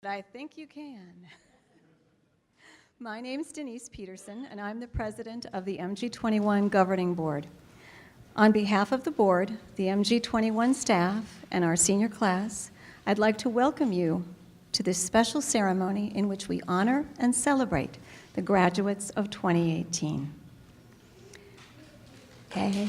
I think you can. My name is Denise Peterson, and I'm the president of the MG21 Governing Board. On behalf of the board, the MG21 staff, and our senior class, I'd like to welcome you to this special ceremony in which we honor and celebrate the graduates of 2018. Okay.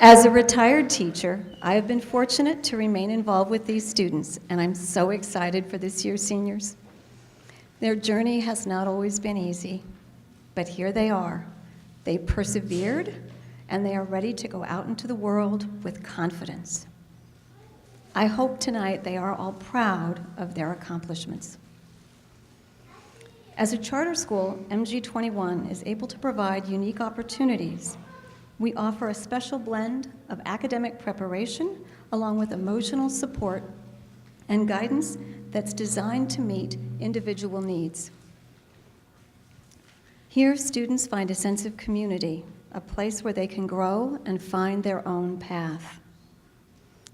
As a retired teacher, I have been fortunate to remain involved with these students, and I'm so excited for this year's seniors. Their journey has not always been easy, but here they are. They persevered, and they are ready to go out into the world with confidence. I hope tonight they are all proud of their accomplishments. As a charter school, MG21 is able to provide unique opportunities. We offer a special blend of academic preparation along with emotional support and guidance that's designed to meet individual needs. Here, students find a sense of community, a place where they can grow and find their own path.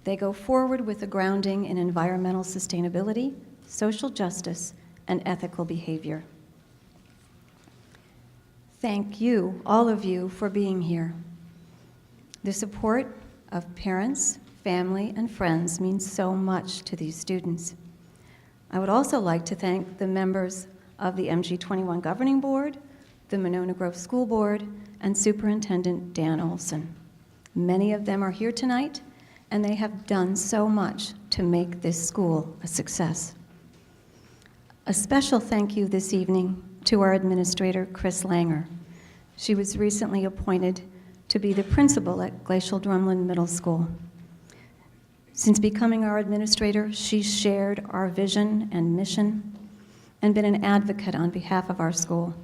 They go forward with a grounding in environmental sustainability, social justice, and ethical behavior. Thank you, all of you, for being here. The support of parents, family, and friends means so much to these students. I would also like to thank the members of the MG21 Governing Board, the Monona Grove School Board, and Superintendent Dan Olson. Many of them are here tonight, and they have done so much to make this school a success. A special thank you this evening to our administrator, Chris Langer. She was recently appointed to be the principal at Glacial Drumlin Middle School. Since becoming our administrator, she's shared our vision and mission and been an advocate on behalf of our school.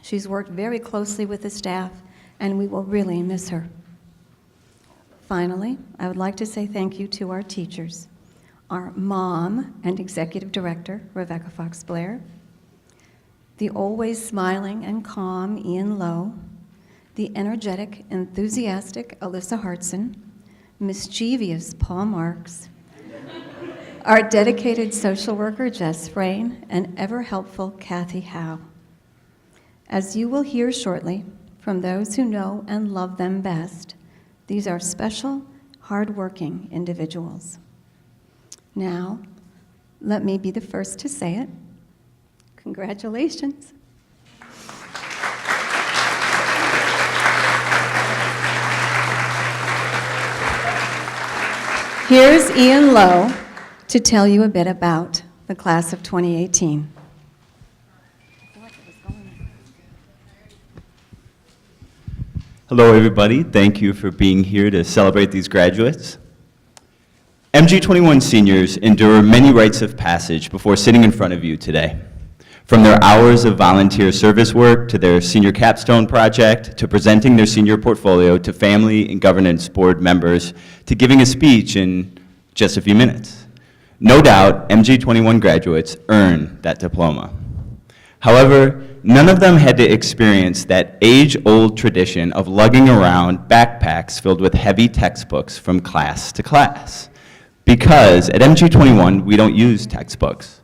She's worked very closely with the staff, and we will really miss her. Finally, I would like to say thank you to our teachers, our mom and executive director, Rebecca Fox-Blair, the always smiling and calm Ian Lowe, the energetic, enthusiastic Alyssa Hartson, mischievous Paul Marks, our dedicated social worker Jess Frayne, and ever helpful Kathy Howe. As you will hear shortly from those who know and love them best, these are special, hardworking individuals. Now, let me be the first to say it. Congratulations. Here's Ian Lowe to tell you a bit about the class of 2018. Hello, everybody. Thank you for being here to celebrate these graduates. MG21 seniors endure many rites of passage before sitting in front of you today. From their hours of volunteer service work to their senior capstone project, to presenting their senior portfolio to family and governance board members, to giving a speech in just a few minutes. No doubt, MG21 graduates earn that diploma. However, none of them had to experience that age-old tradition of lugging around backpacks filled with heavy textbooks from class to class. Because at MG21, we don't use textbooks.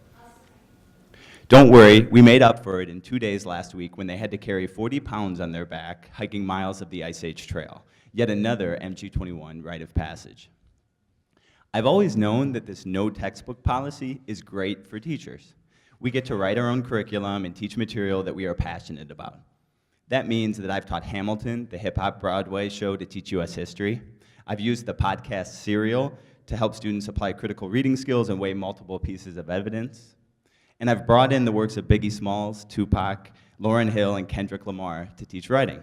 Don't worry, we made up for it in 2 days last week when they had to carry 40 pounds on their back, hiking miles of the Ice Age Trail. Yet another MG21 rite of passage. I've always known that this no textbook policy is great for teachers. We get to write our own curriculum and teach material that we are passionate about. That means that I've taught Hamilton, the hip-hop Broadway show, to teach US history. I've used the podcast Serial to help students apply critical reading skills and weigh multiple pieces of evidence. And I've brought in the works of Biggie Smalls, Tupac, Lauryn Hill, and Kendrick Lamar to teach writing.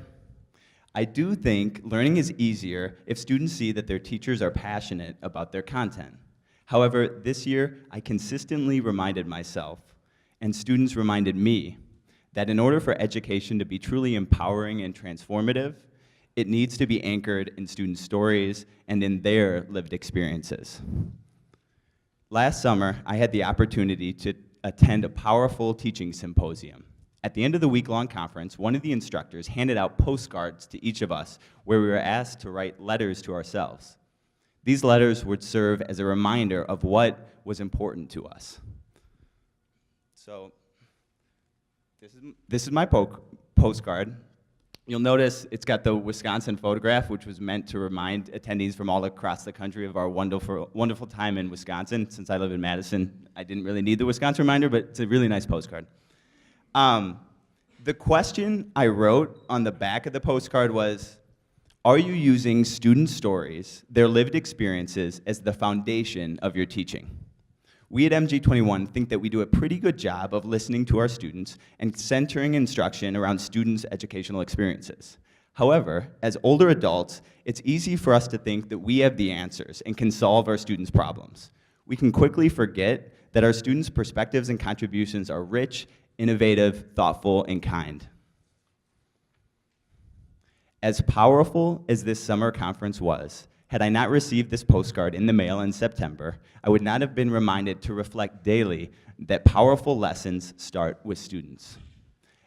I do think learning is easier if students see that their teachers are passionate about their content. However, this year, I consistently reminded myself, and students reminded me, that in order for education to be truly empowering and transformative, it needs to be anchored in students' stories and in their lived experiences. Last summer, I had the opportunity to attend a powerful teaching symposium At the end of the week-long conference, one of the instructors handed out postcards to each of us where we were asked to write letters to ourselves. These letters would serve as a reminder of what was important to us. So this is my postcard. You'll notice it's got the Wisconsin photograph, which was meant to remind attendees from all across the country of our wonderful time in Wisconsin. Since I live in Madison, I didn't really need the Wisconsin reminder, but it's a really nice postcard. The question I wrote on the back of the postcard was, are you using student stories, their lived experiences, as the foundation of your teaching? We at MG21 think that we do a pretty good job of listening to our students and centering instruction around students' educational experiences. However, as older adults, it's easy for us to think that we have the answers and can solve our students' problems. We can quickly forget that our students' perspectives and contributions are rich, innovative, thoughtful, and kind. As powerful as this summer conference was, had I not received this postcard in the mail in September, I would not have been reminded to reflect daily that powerful lessons start with students.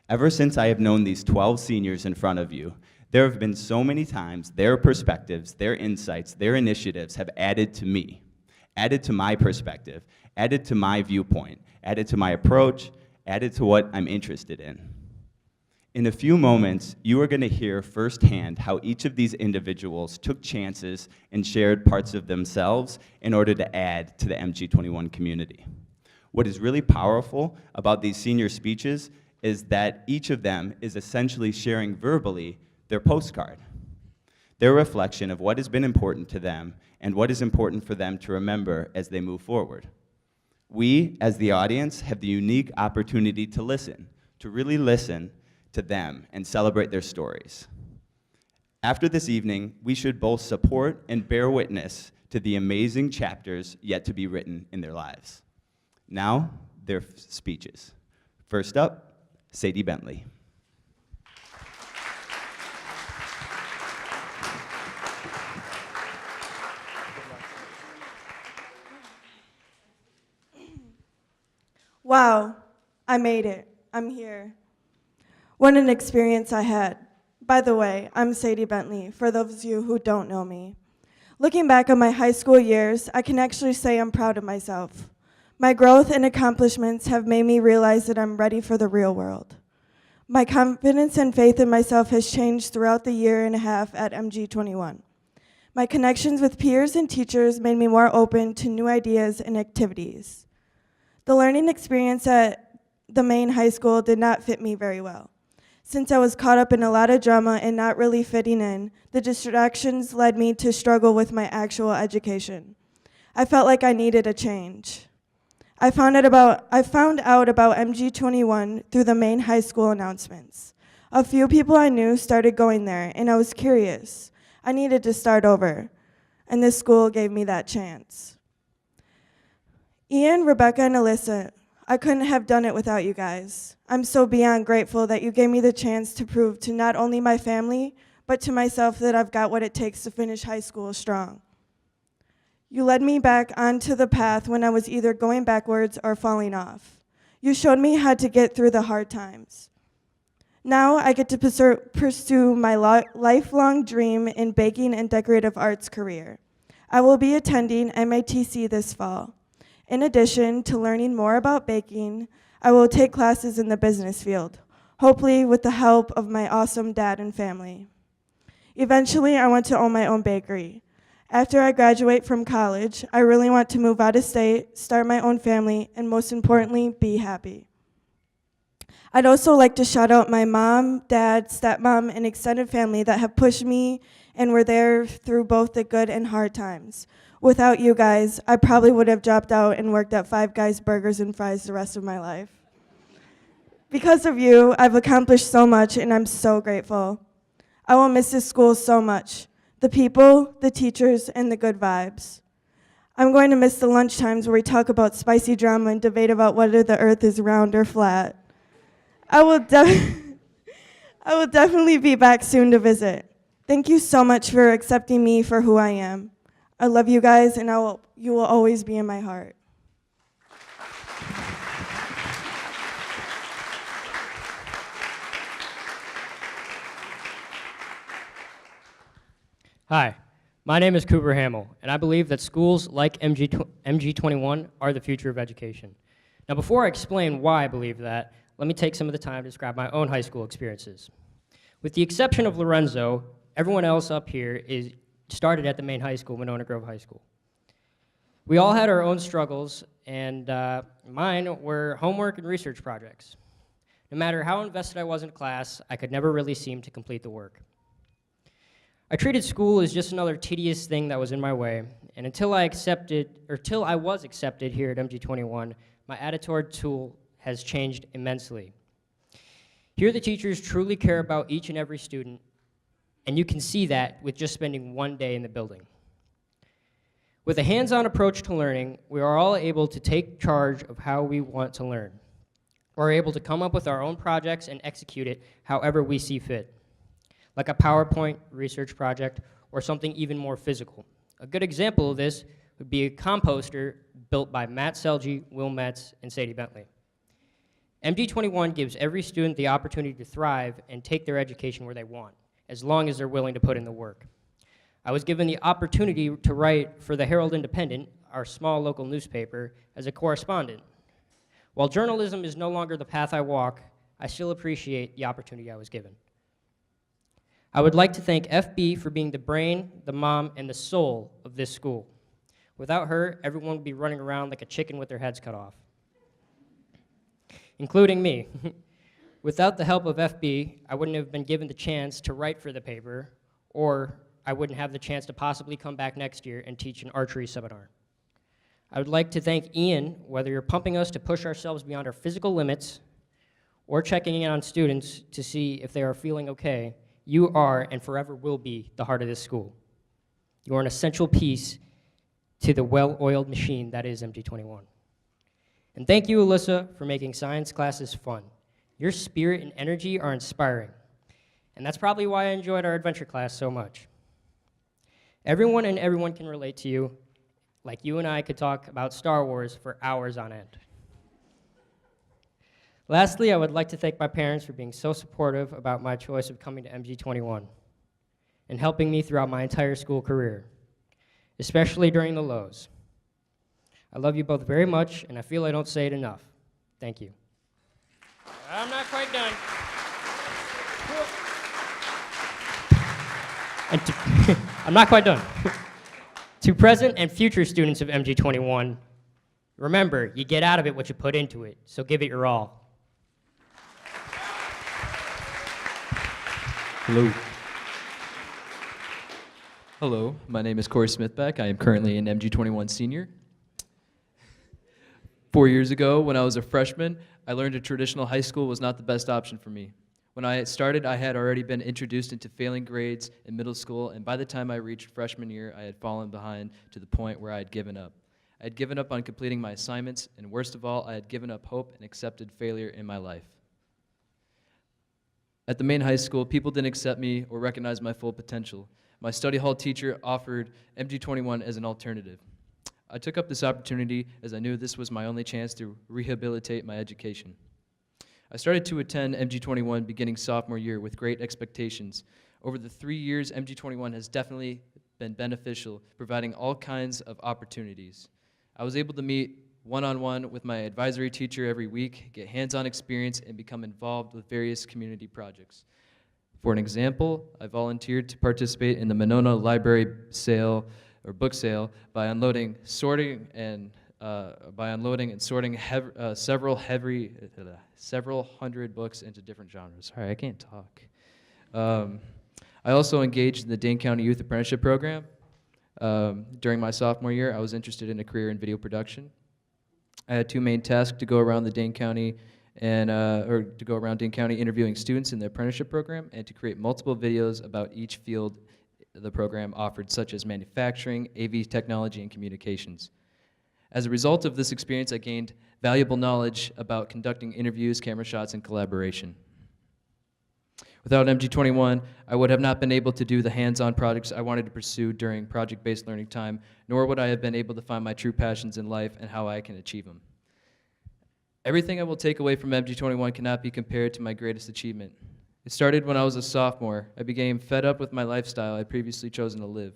Ever since I have known these 12 seniors in front of you, there have been so many times their perspectives, their insights, their initiatives have added to me, added to my perspective, added to my viewpoint, added to my approach, added to what I'm interested in. In a few moments, you are going to hear firsthand how each of these individuals took chances and shared parts of themselves in order to add to the MG21 community. What is really powerful about these senior speeches is that each of them is essentially sharing verbally their postcard, their reflection of what has been important to them and what is important for them to remember as they move forward. We, as the audience, have the unique opportunity to listen, to really listen to them and celebrate their stories. After this evening, we should both support and bear witness to the amazing chapters yet to be written in their lives. Now, their speeches. First up, Sadie Bentley. Wow, I made it. I'm here. What an experience I had. By the way, I'm Sadie Bentley, for those of you who don't know me. Looking back on my high school years, I can actually say I'm proud of myself. My growth and accomplishments have made me realize that I'm ready for the real world. My confidence and faith in myself has changed throughout the year and a half at MG21. My connections with peers and teachers made me more open to new ideas and activities. The learning experience at the main high school did not fit me very well. Since I was caught up in a lot of drama and not really fitting in, the distractions led me to struggle with my actual education. I felt like I needed a change. I found out about MG21 through the main high school announcements. A few people I knew started going there, and I was curious. I needed to start over, and this school gave me that chance. Ian, Rebecca, and Alyssa, I couldn't have done it without you guys. I'm so beyond grateful that you gave me the chance to prove to not only my family, but to myself that I've got what it takes to finish high school strong. You led me back onto the path when I was either going backwards or falling off. You showed me how to get through the hard times. Now I get to pursue my lifelong dream in baking and decorative arts career. I will be attending MATC this fall. In addition to learning more about baking, I will take classes in the business field, hopefully with the help of my awesome dad and family. Eventually, I want to own my own bakery. After I graduate from college, I really want to move out of state, start my own family, and most importantly, be happy. I'd also like to shout out my mom, dad, stepmom, and extended family that have pushed me and were there through both the good and hard times. Without you guys, I probably would have dropped out and worked at Five Guys Burgers and Fries the rest of my life. Because of you, I've accomplished so much, and I'm so grateful. I will miss this school so much. The people, the teachers, and the good vibes. I'm going to miss the lunch times where we talk about spicy drama and debate about whether the earth is round or flat. I will definitely be back soon to visit. Thank you so much for accepting me for who I am. I love you guys, and you will always be in my heart. Hi, my name is Cooper Hamill, and I believe that schools like MG21 are the future of education. Now, before I explain why I believe that, let me take some of the time to describe my own high school experiences. With the exception of Lorenzo, everyone else up here started at the main high school, Monona Grove High School. We all had our own struggles, and mine were homework and research projects. No matter how invested I was in class, I could never really seem to complete the work. I treated school as just another tedious thing that was in my way, and until I was accepted here at MG21, my attitude tool has changed immensely. Here the teachers truly care about each and every student, and you can see that with just spending one day in the building. With a hands-on approach to learning, we are all able to take charge of how we want to learn. We're able to come up with our own projects and execute it however we see fit, like a PowerPoint research project or something even more physical. A good example of this would be a composter built by Matt Selge, Will Metz, and Sadie Bentley. MG21 gives every student the opportunity to thrive and take their education where they want, as long as they're willing to put in the work. I was given the opportunity to write for the Herald Independent, our small local newspaper, as a correspondent. While journalism is no longer the path I walk, I still appreciate the opportunity I was given. I would like to thank FB for being the brain, the mom, and the soul of this school. Without her, everyone would be running around like a chicken with their heads cut off, including me. Without the help of FB, I wouldn't have been given the chance to write for the paper, or I wouldn't have the chance to possibly come back next year and teach an archery seminar. I would like to thank Ian, whether you're pumping us to push ourselves beyond our physical limits, or checking in on students to see if they are feeling okay. You are and forever will be the heart of this school. You are an essential piece to the well-oiled machine that is MG21. And thank you, Alyssa, for making science classes fun. Your spirit and energy are inspiring. And that's probably why I enjoyed our adventure class so much. Everyone can relate to you, like you and I could talk about Star Wars for hours on end. Lastly, I would like to thank my parents for being so supportive about my choice of coming to MG21 and helping me throughout my entire school career, especially during the lows. I love you both very much, and I feel I don't say it enough. Thank you. I'm not quite done. I'm not quite done. To present and future students of MG21, remember, you get out of it what you put into it, so give it your all. Hello. Hello, my name is Cory Beck. I am currently an MG21 senior. 4 years ago, when I was a freshman, I learned a traditional high school was not the best option for me. When I started, I had already been introduced into failing grades in middle school, and by the time I reached freshman year, I had fallen behind to the point where I had given up. I had given up on completing my assignments, and worst of all, I had given up hope and accepted failure in my life. At the main high school, people didn't accept me or recognize my full potential. My study hall teacher offered MG21 as an alternative. I took up this opportunity as I knew this was my only chance to rehabilitate my education. I started to attend MG21 beginning sophomore year with great expectations. Over the 3 years, MG21 has definitely been beneficial, providing all kinds of opportunities. I was able to meet one-on-one with my advisory teacher every week, get hands-on experience, and become involved with various community projects. For an example, I volunteered to participate in the Monona Library sale or book sale by unloading and sorting several hundred books into different genres. Sorry, I can't talk. I also engaged in the Dane County Youth Apprenticeship Program. During my sophomore year, I was interested in a career in video production. I had two main tasks: to go around Dane County interviewing students in the apprenticeship program, and to create multiple videos about each field the program offered, such as manufacturing, AV technology, and communications. As a result of this experience, I gained valuable knowledge about conducting interviews, camera shots, and collaboration. Without MG21, I would have not been able to do the hands-on projects I wanted to pursue during project-based learning time, nor would I have been able to find my true passions in life and how I can achieve them. Everything I will take away from MG21 cannot be compared to my greatest achievement. It started when I was a sophomore. I became fed up with my lifestyle I'd previously chosen to live.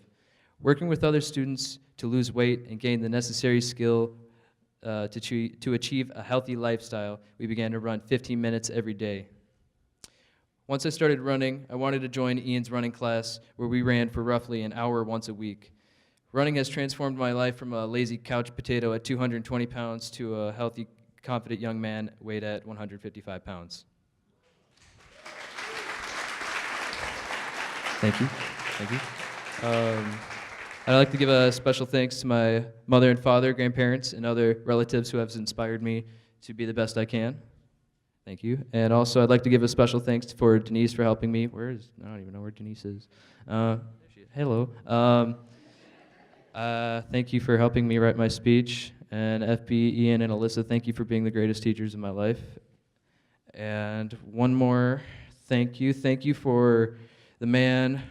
Working with other students to lose weight and gain the necessary skill to achieve a healthy lifestyle, we began to run 15 minutes every day. Once I started running, I wanted to join Ian's running class, where we ran for roughly an hour once a week. Running has transformed my life from a lazy couch potato at 220 pounds to a healthy, confident young man weighed at 155 pounds. Thank you. Thank you. I'd like to give a special thanks to my mother and father, grandparents, and other relatives who have inspired me to be the best I can. Thank you. And also, I'd like to give a special thanks for Denise for helping me. I don't even know where Denise is. Hello. Thank you for helping me write my speech. And FB, Ian, and Alyssa, thank you for being the greatest teachers in my life. And one more thank you. Thank you for the man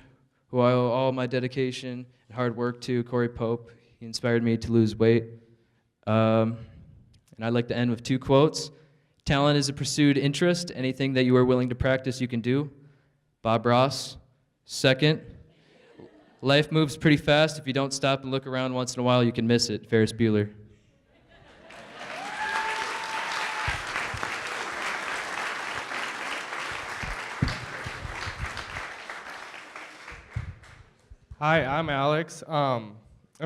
who I owe all my dedication and hard work to, Cory Pope. He inspired me to lose weight. And I'd like to end with 2 quotes. Talent is a pursued interest. Anything that you are willing to practice, you can do. Bob Ross. Second, life moves pretty fast. If you don't stop and look around once in a while, you can miss it. Ferris Bueller. Hi, I'm Alex. I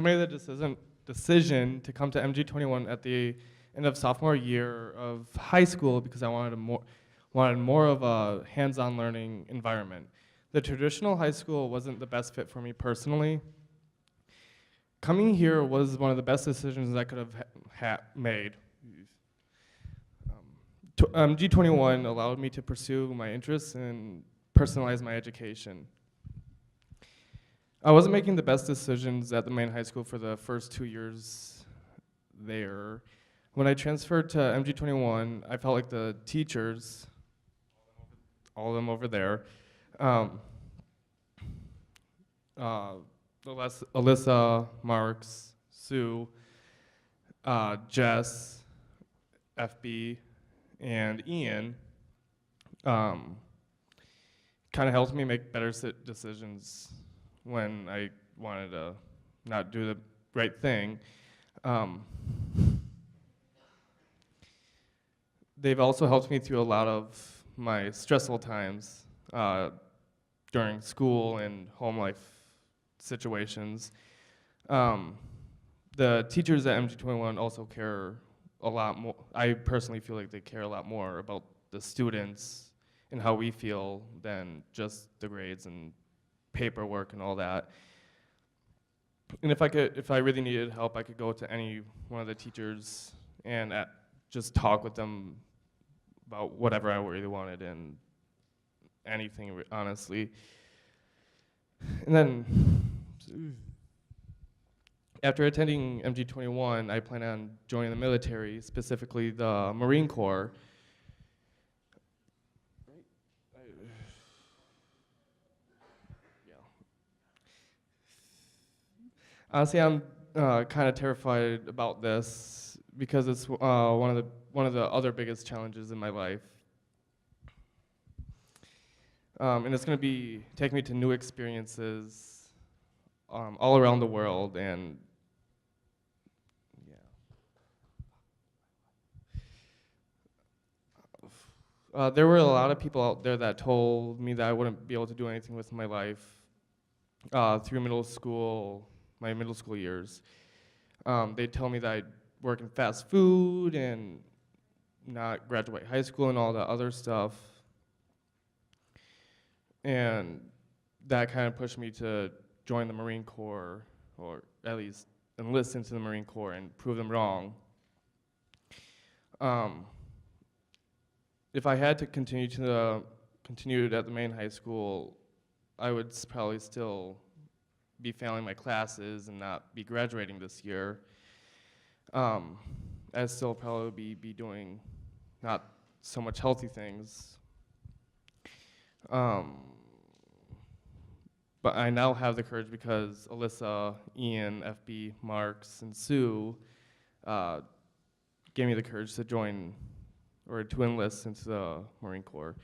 made the decision to come to MG21 at the end of sophomore year of high school because I wanted more of a hands-on learning environment. The traditional high school wasn't the best fit for me personally. Coming here was one of the best decisions I could have made. MG21 allowed me to pursue my interests and personalize my education. I wasn't making the best decisions at the main high school for the first 2 years there. When I transferred to MG21, I felt like the teachers, all of them over there, Alyssa, Marks, Sue, Jess, FB, and Ian, kind of helped me make better decisions when I wanted to not do the right thing. They've also helped me through a lot of my stressful times during school and home life situations. The teachers at MG21 also care a lot more. I personally feel like they care a lot more about the students and how we feel than just the grades and paperwork and all that. And if I really needed help, I could go to any one of the teachers and just talk with them about whatever I really wanted and anything, honestly. And then, after attending MG21, I plan on joining the military, specifically the Marine Corps. Honestly, I'm kind of terrified about this because it's one of the other biggest challenges in my life. And it's going to be taking me to new experiences all around the world, and there were a lot of people out there that told me that I wouldn't be able to do anything with my life through my middle school years. They'd tell me that I'd work in fast food and not graduate high school and all that other stuff. And that kind of pushed me to join the Marine Corps, or at least enlist into the Marine Corps and prove them wrong. If I had to continue at the main high school, I would probably still be failing my classes and not be graduating this year. I'd still probably be doing not so much healthy things. But I now have the courage because Alyssa, Ian, FB, Marks, and Sue gave me the courage to join or to enlist into the Marine Corps.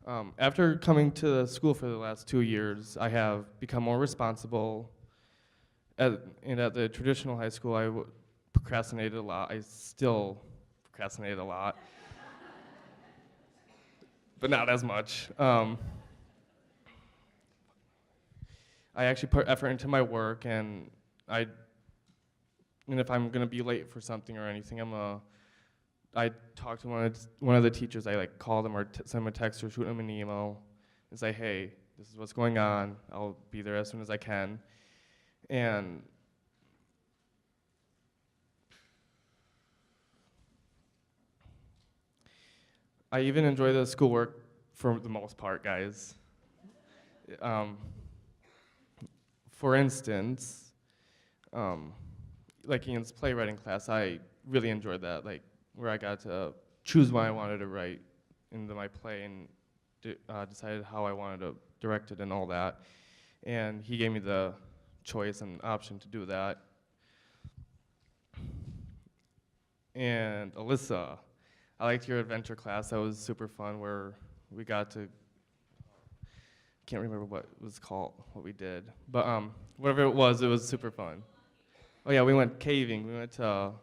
After coming to the school for the last 2 years, I have become more responsible. And at the traditional high school, I procrastinated a lot. I still procrastinated a lot, but not as much. I actually put effort into my work, and if I'm gonna be late for something or anything, I talk to one of the teachers. I like call them or send them a text or shoot them an email and say, hey, this is what's going on. I'll be there as soon as I can. And I even enjoy the schoolwork for the most part, guys. For instance, like Ian's playwriting class, I really enjoyed that, like where I got to choose what I wanted to write into my play and decided how I wanted to direct it and all that. And he gave me the choice and option to do that. And Alyssa, I liked your adventure class. That was super fun, where we got to, can't remember what it was called, what we did, but whatever it was super fun. Oh yeah, we went caving. We went to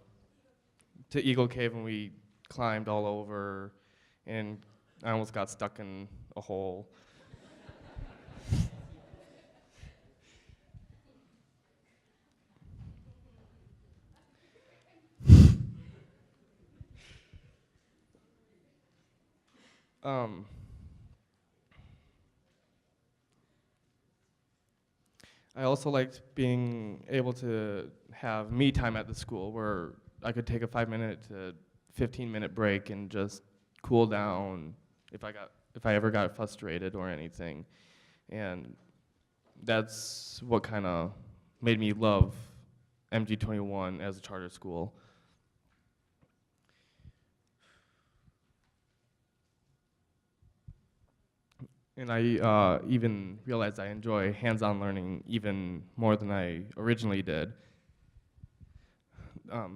Eagle Cave, and we climbed all over, and I almost got stuck in a hole. I also liked being able to have me time at the school, where I could take a 5-minute to 15-minute break and just cool down if I ever got frustrated or anything. And that's what kind of made me love MG21 as a charter school. And I even realized I enjoy hands-on learning even more than I originally did. Yeah.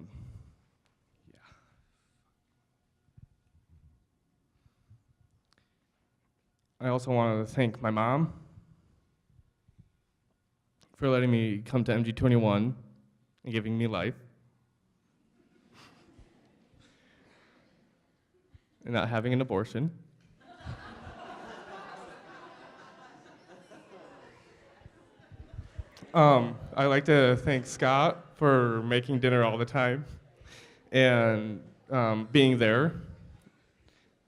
I also wanted to thank my mom for letting me come to MG21 and giving me life. And not having an abortion. I'd like to thank Scott for making dinner all the time and being there.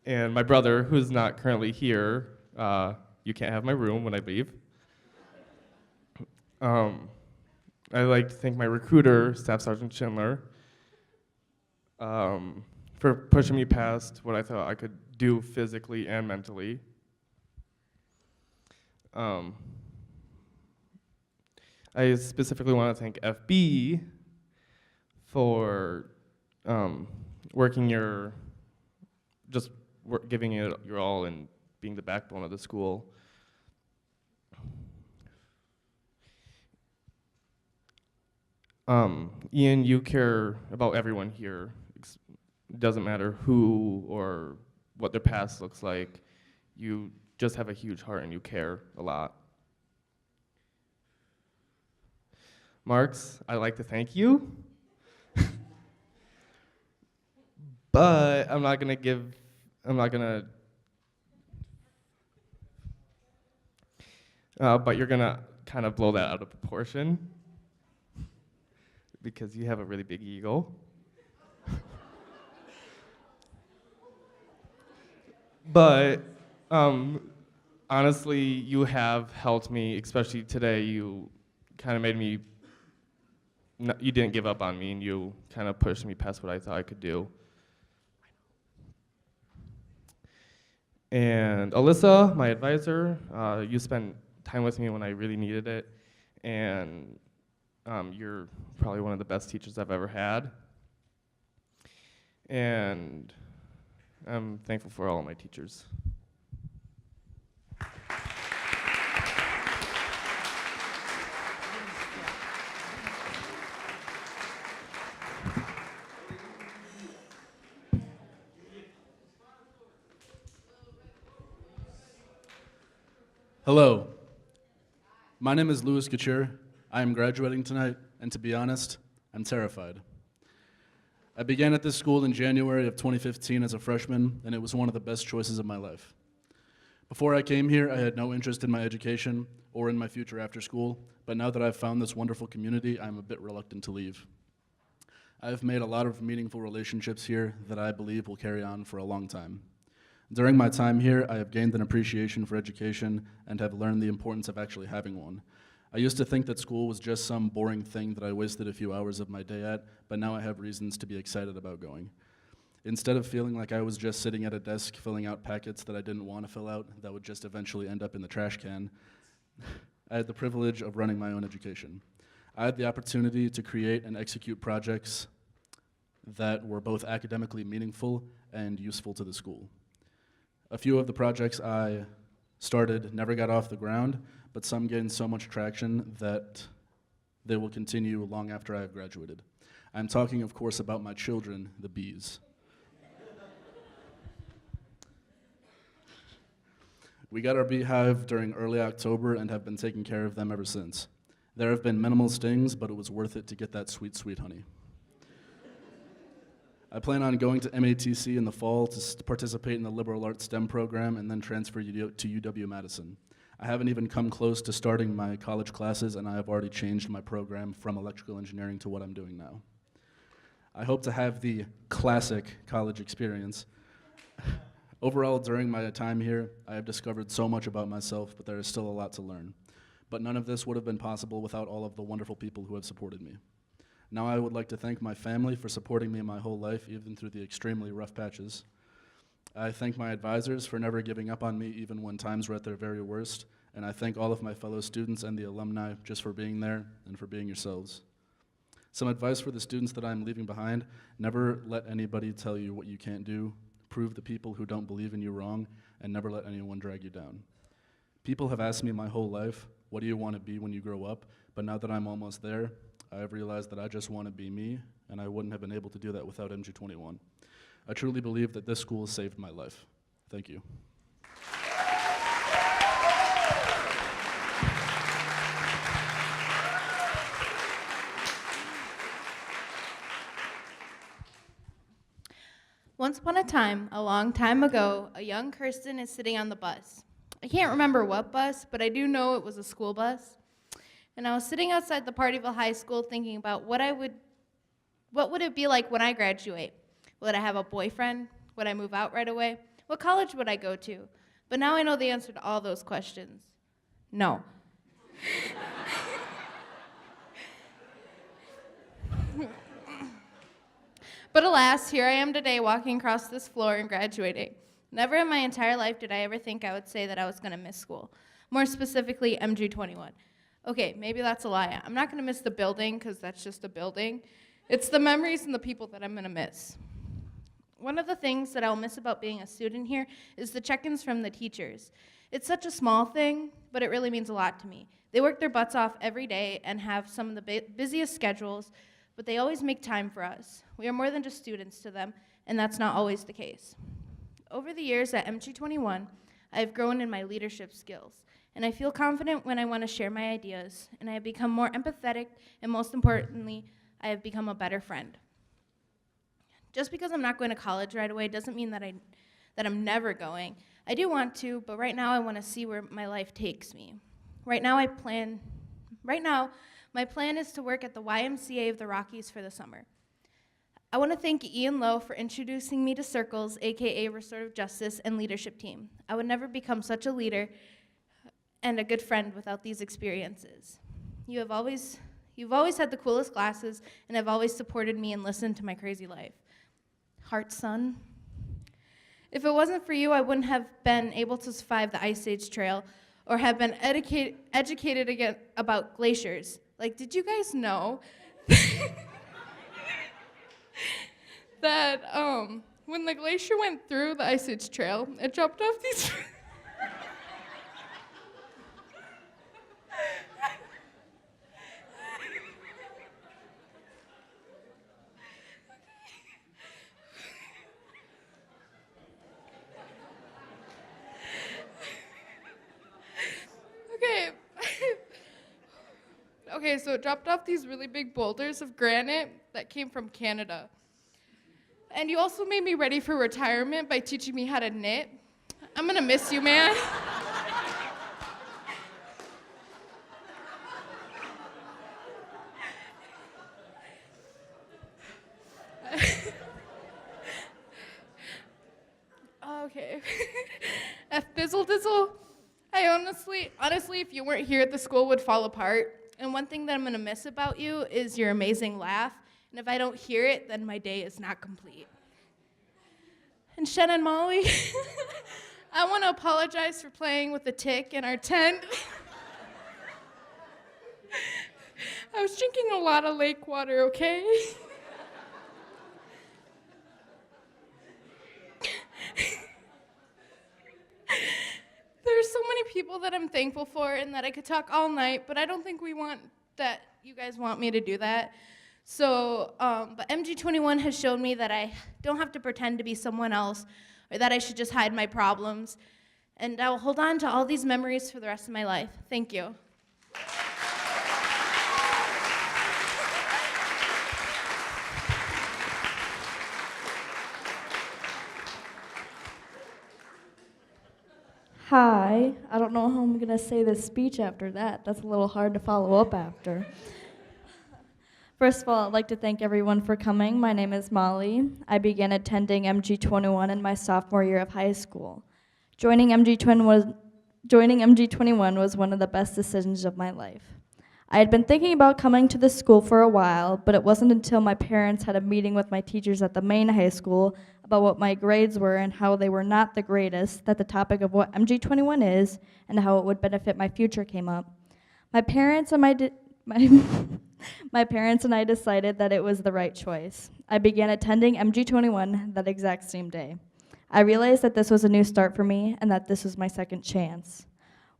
And my brother, who's not currently here, you can't have my room when I leave. I'd like to thank my recruiter, Staff Sergeant Schindler, for pushing me past what I thought I could do physically and mentally. I specifically want to thank FB for giving it your all and being the backbone of the school. Ian, you care about everyone here. It doesn't matter who or what their past looks like. You just have a huge heart and you care a lot. Marks, I'd like to thank you. But I'm not gonna but you're gonna kind of blow that out of proportion because you have a really big ego. But honestly, you have helped me, especially today. You kind of made me, you didn't give up on me, and you kind of pushed me past what I thought I could do. And Alyssa, my advisor, you spent time with me when I really needed it, and you're probably one of the best teachers I've ever had. And I'm thankful for all of my teachers. Hello. My name is Louis Couture. I am graduating tonight, and to be honest, I'm terrified. I began at this school in January of 2015 as a freshman, and it was one of the best choices of my life. Before I came here, I had no interest in my education or in my future after school, but now that I've found this wonderful community, I'm a bit reluctant to leave. I've made a lot of meaningful relationships here that I believe will carry on for a long time. During my time here, I have gained an appreciation for education and have learned the importance of actually having one. I used to think that school was just some boring thing that I wasted a few hours of my day at, but now I have reasons to be excited about going. Instead of feeling like I was just sitting at a desk filling out packets that I didn't want to fill out that would just eventually end up in the trash can, I had the privilege of running my own education. I had the opportunity to create and execute projects that were both academically meaningful and useful to the school. A few of the projects I started never got off the ground, but some gained so much traction that they will continue long after I have graduated. I'm talking, of course, about my children, the bees. We got our beehive during early October and have been taking care of them ever since. There have been minimal stings, but it was worth it to get that sweet, sweet honey. I plan on going to MATC in the fall to participate in the liberal arts STEM program and then transfer to UW-Madison. I haven't even come close to starting my college classes, and I have already changed my program from electrical engineering to what I'm doing now. I hope to have the classic college experience. Overall, during my time here, I have discovered so much about myself, but there is still a lot to learn. But none of this would have been possible without all of the wonderful people who have supported me. Now I would like to thank my family for supporting me my whole life, even through the extremely rough patches. I thank my advisors for never giving up on me even when times were at their very worst, and I thank all of my fellow students and the alumni just for being there and for being yourselves. Some advice for the students that I'm leaving behind: never let anybody tell you what you can't do, prove the people who don't believe in you wrong, and never let anyone drag you down. People have asked me my whole life, what do you want to be when you grow up? But now that I'm almost there, I have realized that I just want to be me, and I wouldn't have been able to do that without MG21. I truly believe that this school has saved my life. Thank you. Once upon a time, a long time ago, a young Kirsten is sitting on the bus. I can't remember what bus, but I do know it was a school bus. And I was sitting outside the Partyville High School thinking about what would it be like when I graduate? Would I have a boyfriend? Would I move out right away? What college would I go to? But now I know the answer to all those questions. No. But alas, here I am today walking across this floor and graduating. Never in my entire life did I ever think I would say that I was going to miss school. More specifically, MG21. Okay, maybe that's a lie. I'm not going to miss the building because that's just a building. It's the memories and the people that I'm going to miss. One of the things that I'll miss about being a student here is the check-ins from the teachers. It's such a small thing, but it really means a lot to me. They work their butts off every day and have some of the busiest schedules, but they always make time for us. We are more than just students to them, and that's not always the case. Over the years at MG21, I have grown in my leadership skills, and I feel confident when I want to share my ideas, and I have become more empathetic, and most importantly, I have become a better friend. Just because I'm not going to college right away doesn't mean that I'm never going. I do want to, but right now I want to see where my life takes me. Right now, my plan is to work at the YMCA of the Rockies for the summer. I want to thank Ian Lowe for introducing me to Circles, aka Restorative Justice, and leadership team. I would never become such a leader and a good friend without these experiences. You've always had the coolest classes and have always supported me and listened to my crazy life. Heart, son. If it wasn't for you, I wouldn't have been able to survive the Ice Age Trail or have been educated again about glaciers. Like, did you guys know that when the glacier went through the Ice Age Trail, it dropped off these Okay, so it dropped off these really big boulders of granite that came from Canada. And you also made me ready for retirement by teaching me how to knit. I'm gonna miss you, man. Okay. F Bizzle Dizzle. I honestly, if you weren't here, the school would fall apart. And one thing that I'm gonna miss about you is your amazing laugh. And if I don't hear it, then my day is not complete. And Shen and Molly, I want to apologize for playing with the tick in our tent. I was drinking a lot of lake water, okay? There's so many people that I'm thankful for and that I could talk all night, but I don't think you guys want me to do that. So, but MG21 has shown me that I don't have to pretend to be someone else or that I should just hide my problems. And I will hold on to all these memories for the rest of my life. Thank you. Hi, I don't know how I'm going to say this speech after that. That's a little hard to follow up after. First of all, I'd like to thank everyone for coming. My name is Molly. I began attending MG21 in my sophomore year of high school. Joining MG21 was one of the best decisions of my life. I had been thinking about coming to the school for a while, but it wasn't until my parents had a meeting with my teachers at the main high school about what my grades were and how they were not the greatest that the topic of what MG21 is and how it would benefit my future came up. My parents and my parents and I decided that it was the right choice. I began attending MG21 that exact same day. I realized that this was a new start for me and that this was my second chance.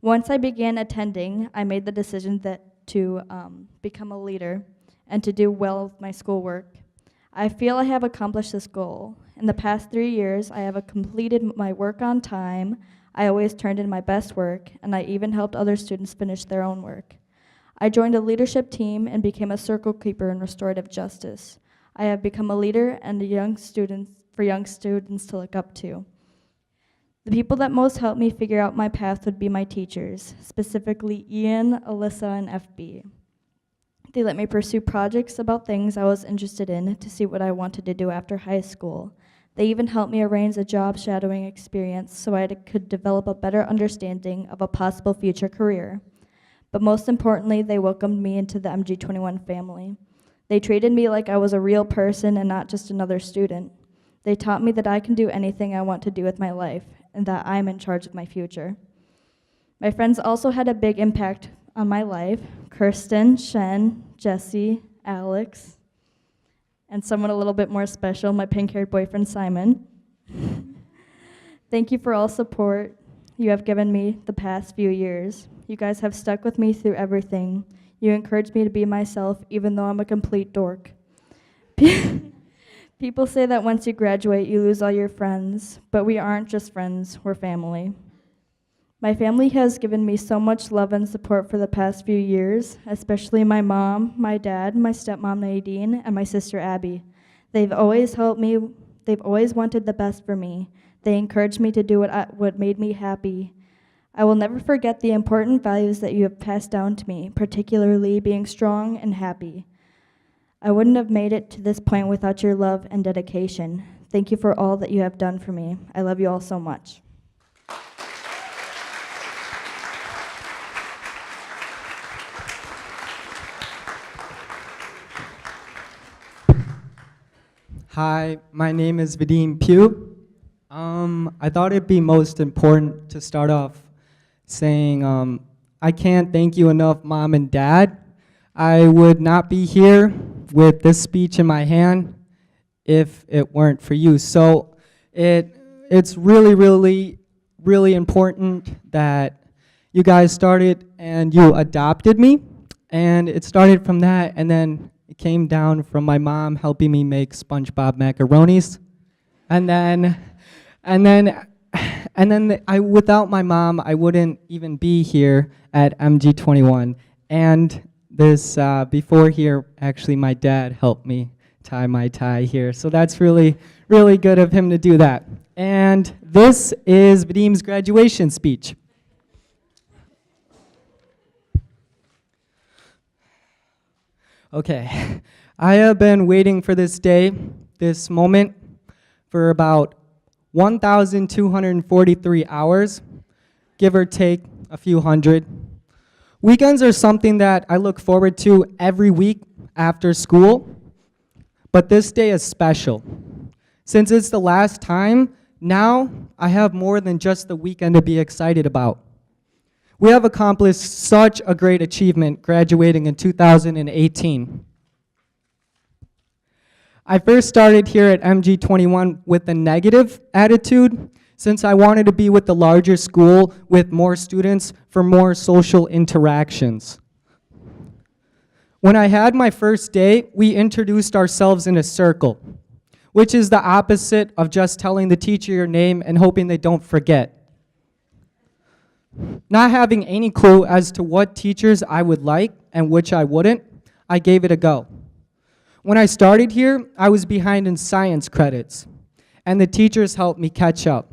Once I began attending, I made the decision to become a leader and to do well with my schoolwork. I feel I have accomplished this goal. In the past 3 years, I have completed my work on time, I always turned in my best work, and I even helped other students finish their own work. I joined a leadership team and became a circle keeper in restorative justice. I have become a leader and for young students to look up to. The people that most helped me figure out my path would be my teachers, specifically Ian, Alyssa, and FB. They let me pursue projects about things I was interested in to see what I wanted to do after high school. They even helped me arrange a job shadowing experience so I could develop a better understanding of a possible future career. But most importantly, they welcomed me into the MG21 family. They treated me like I was a real person and not just another student. They taught me that I can do anything I want to do with my life and that I'm in charge of my future. My friends also had a big impact on my life. Kirsten, Shen, Jesse, Alex, and someone a little bit more special, my pink-haired boyfriend, Simon. Thank you for all support you have given me the past few years. You guys have stuck with me through everything. You encouraged me to be myself, even though I'm a complete dork. People say that once you graduate, you lose all your friends, but we aren't just friends, we're family. My family has given me so much love and support for the past few years, especially my mom, my dad, my stepmom Nadine, and my sister Abby. They've always helped me, they've always wanted the best for me. They encouraged me to do what made me happy. I will never forget the important values that you have passed down to me, particularly being strong and happy. I wouldn't have made it to this point without your love and dedication. Thank you for all that you have done for me. I love you all so much. Hi, my name is Vadim Pugh. I thought it'd be most important to start off saying I can't thank you enough, Mom and Dad. I would not be here with this speech in my hand if it weren't for you. So it's really, really, really important that you guys started and you adopted me. And it started from that, and then it came down from my mom helping me make SpongeBob macaronis. And then without my mom, I wouldn't even be here at MG21. And this before here, actually my dad helped me tie my tie here. So that's really, really good of him to do that. And this is Vadim's graduation speech. Okay, I have been waiting for this day, this moment, for about 1,243 hours, give or take a few hundred. Weekends are something that I look forward to every week after school, but this day is special. Since it's the last time, now I have more than just the weekend to be excited about. We have accomplished such a great achievement graduating in 2018. I first started here at MG21 with a negative attitude, since I wanted to be with the larger school with more students for more social interactions. When I had my first day, we introduced ourselves in a circle, which is the opposite of just telling the teacher your name and hoping they don't forget. Not having any clue as to what teachers I would like and which I wouldn't, I gave it a go. When I started here, I was behind in science credits, and the teachers helped me catch up.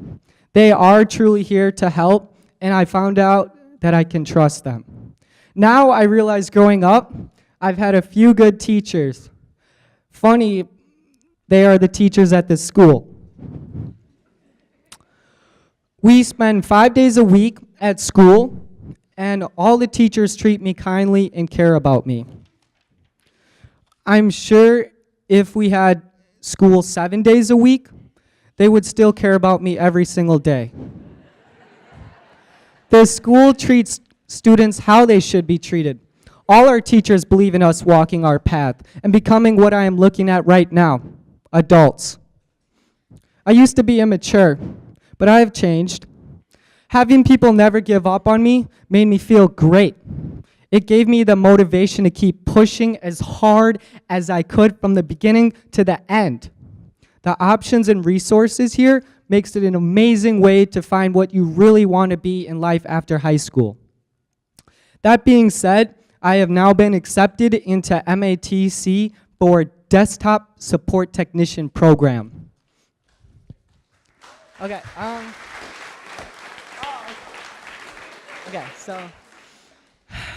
They are truly here to help, and I found out that I can trust them. Now I realize growing up, I've had a few good teachers. Funny, they are the teachers at this school. We spend 5 days a week at school, and all the teachers treat me kindly and care about me. I'm sure if we had school 7 days a week, they would still care about me every single day. The school treats students how they should be treated. All our teachers believe in us walking our path and becoming what I am looking at right now, adults. I used to be immature, but I have changed. Having people never give up on me made me feel great. It gave me the motivation to keep pushing as hard as I could from the beginning to the end. The options and resources here makes it an amazing way to find what you really want to be in life after high school. That being said, I have now been accepted into MATC for Desktop Support Technician program.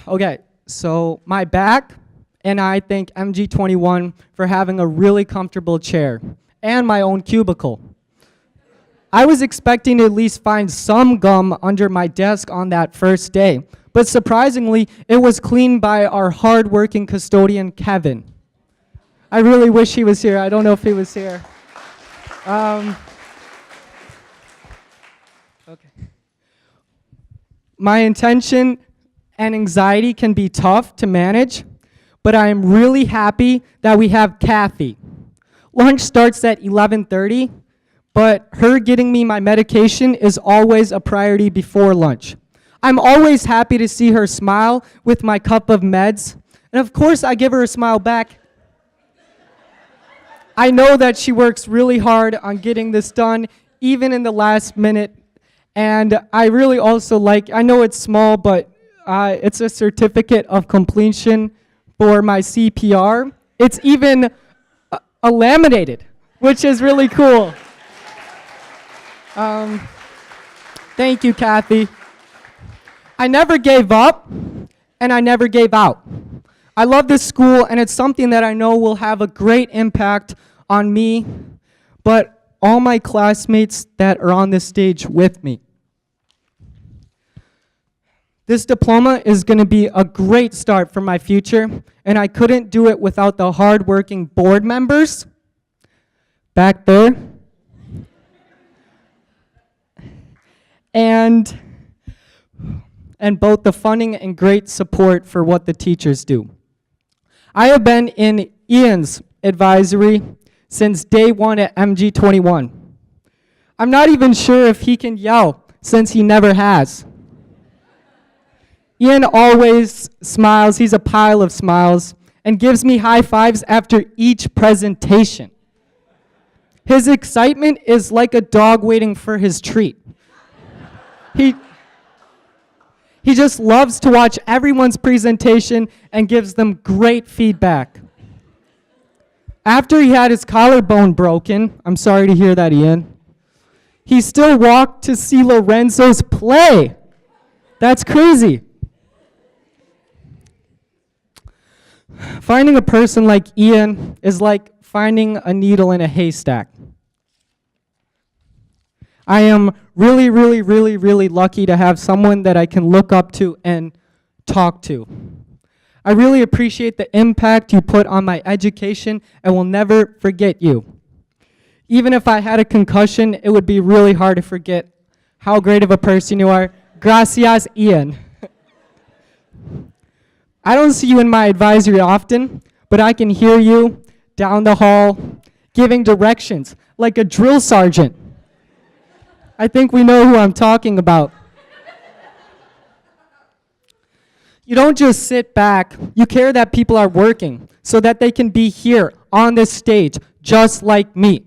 Okay, so my back, and I thank MG21 for having a really comfortable chair and my own cubicle. I was expecting to at least find some gum under my desk on that first day, but surprisingly, it was cleaned by our hard-working custodian, Kevin. I really wish he was here. I don't know if he was here. Okay. My intention and anxiety can be tough to manage, but I am really happy that we have Kathy. Lunch starts at 11:30, but her getting me my medication is always a priority before lunch. I'm always happy to see her smile with my cup of meds, and of course I give her a smile back. I know that she works really hard on getting this done, even in the last minute, and I really also like, I know it's small, but it's a certificate of completion for my CPR. It's even laminated, which is really cool. Thank you, Kathy. I never gave up, and I never gave out. I love this school, and it's something that I know will have a great impact on me, but all my classmates that are on this stage with me. This diploma is going to be a great start for my future, and I couldn't do it without the hardworking board members back there, and both the funding and great support for what the teachers do. I have been in Ian's advisory since day one at MG21. I'm not even sure if he can yell, since he never has. Ian always smiles, he's a pile of smiles, and gives me high fives after each presentation. His excitement is like a dog waiting for his treat. He He just loves to watch everyone's presentation and gives them great feedback. After he had his collarbone broken, I'm sorry to hear that, Ian, he still walked to see Lorenzo's play. That's crazy. Finding a person like Ian is like finding a needle in a haystack. I am really, really, really, really lucky to have someone that I can look up to and talk to. I really appreciate the impact you put on my education and will never forget you. Even if I had a concussion, it would be really hard to forget how great of a person you are. Gracias, Ian. I don't see you in my advisory often, but I can hear you down the hall giving directions like a drill sergeant. I think we know who I'm talking about. You don't just sit back, you care that people are working so that they can be here on this stage just like me.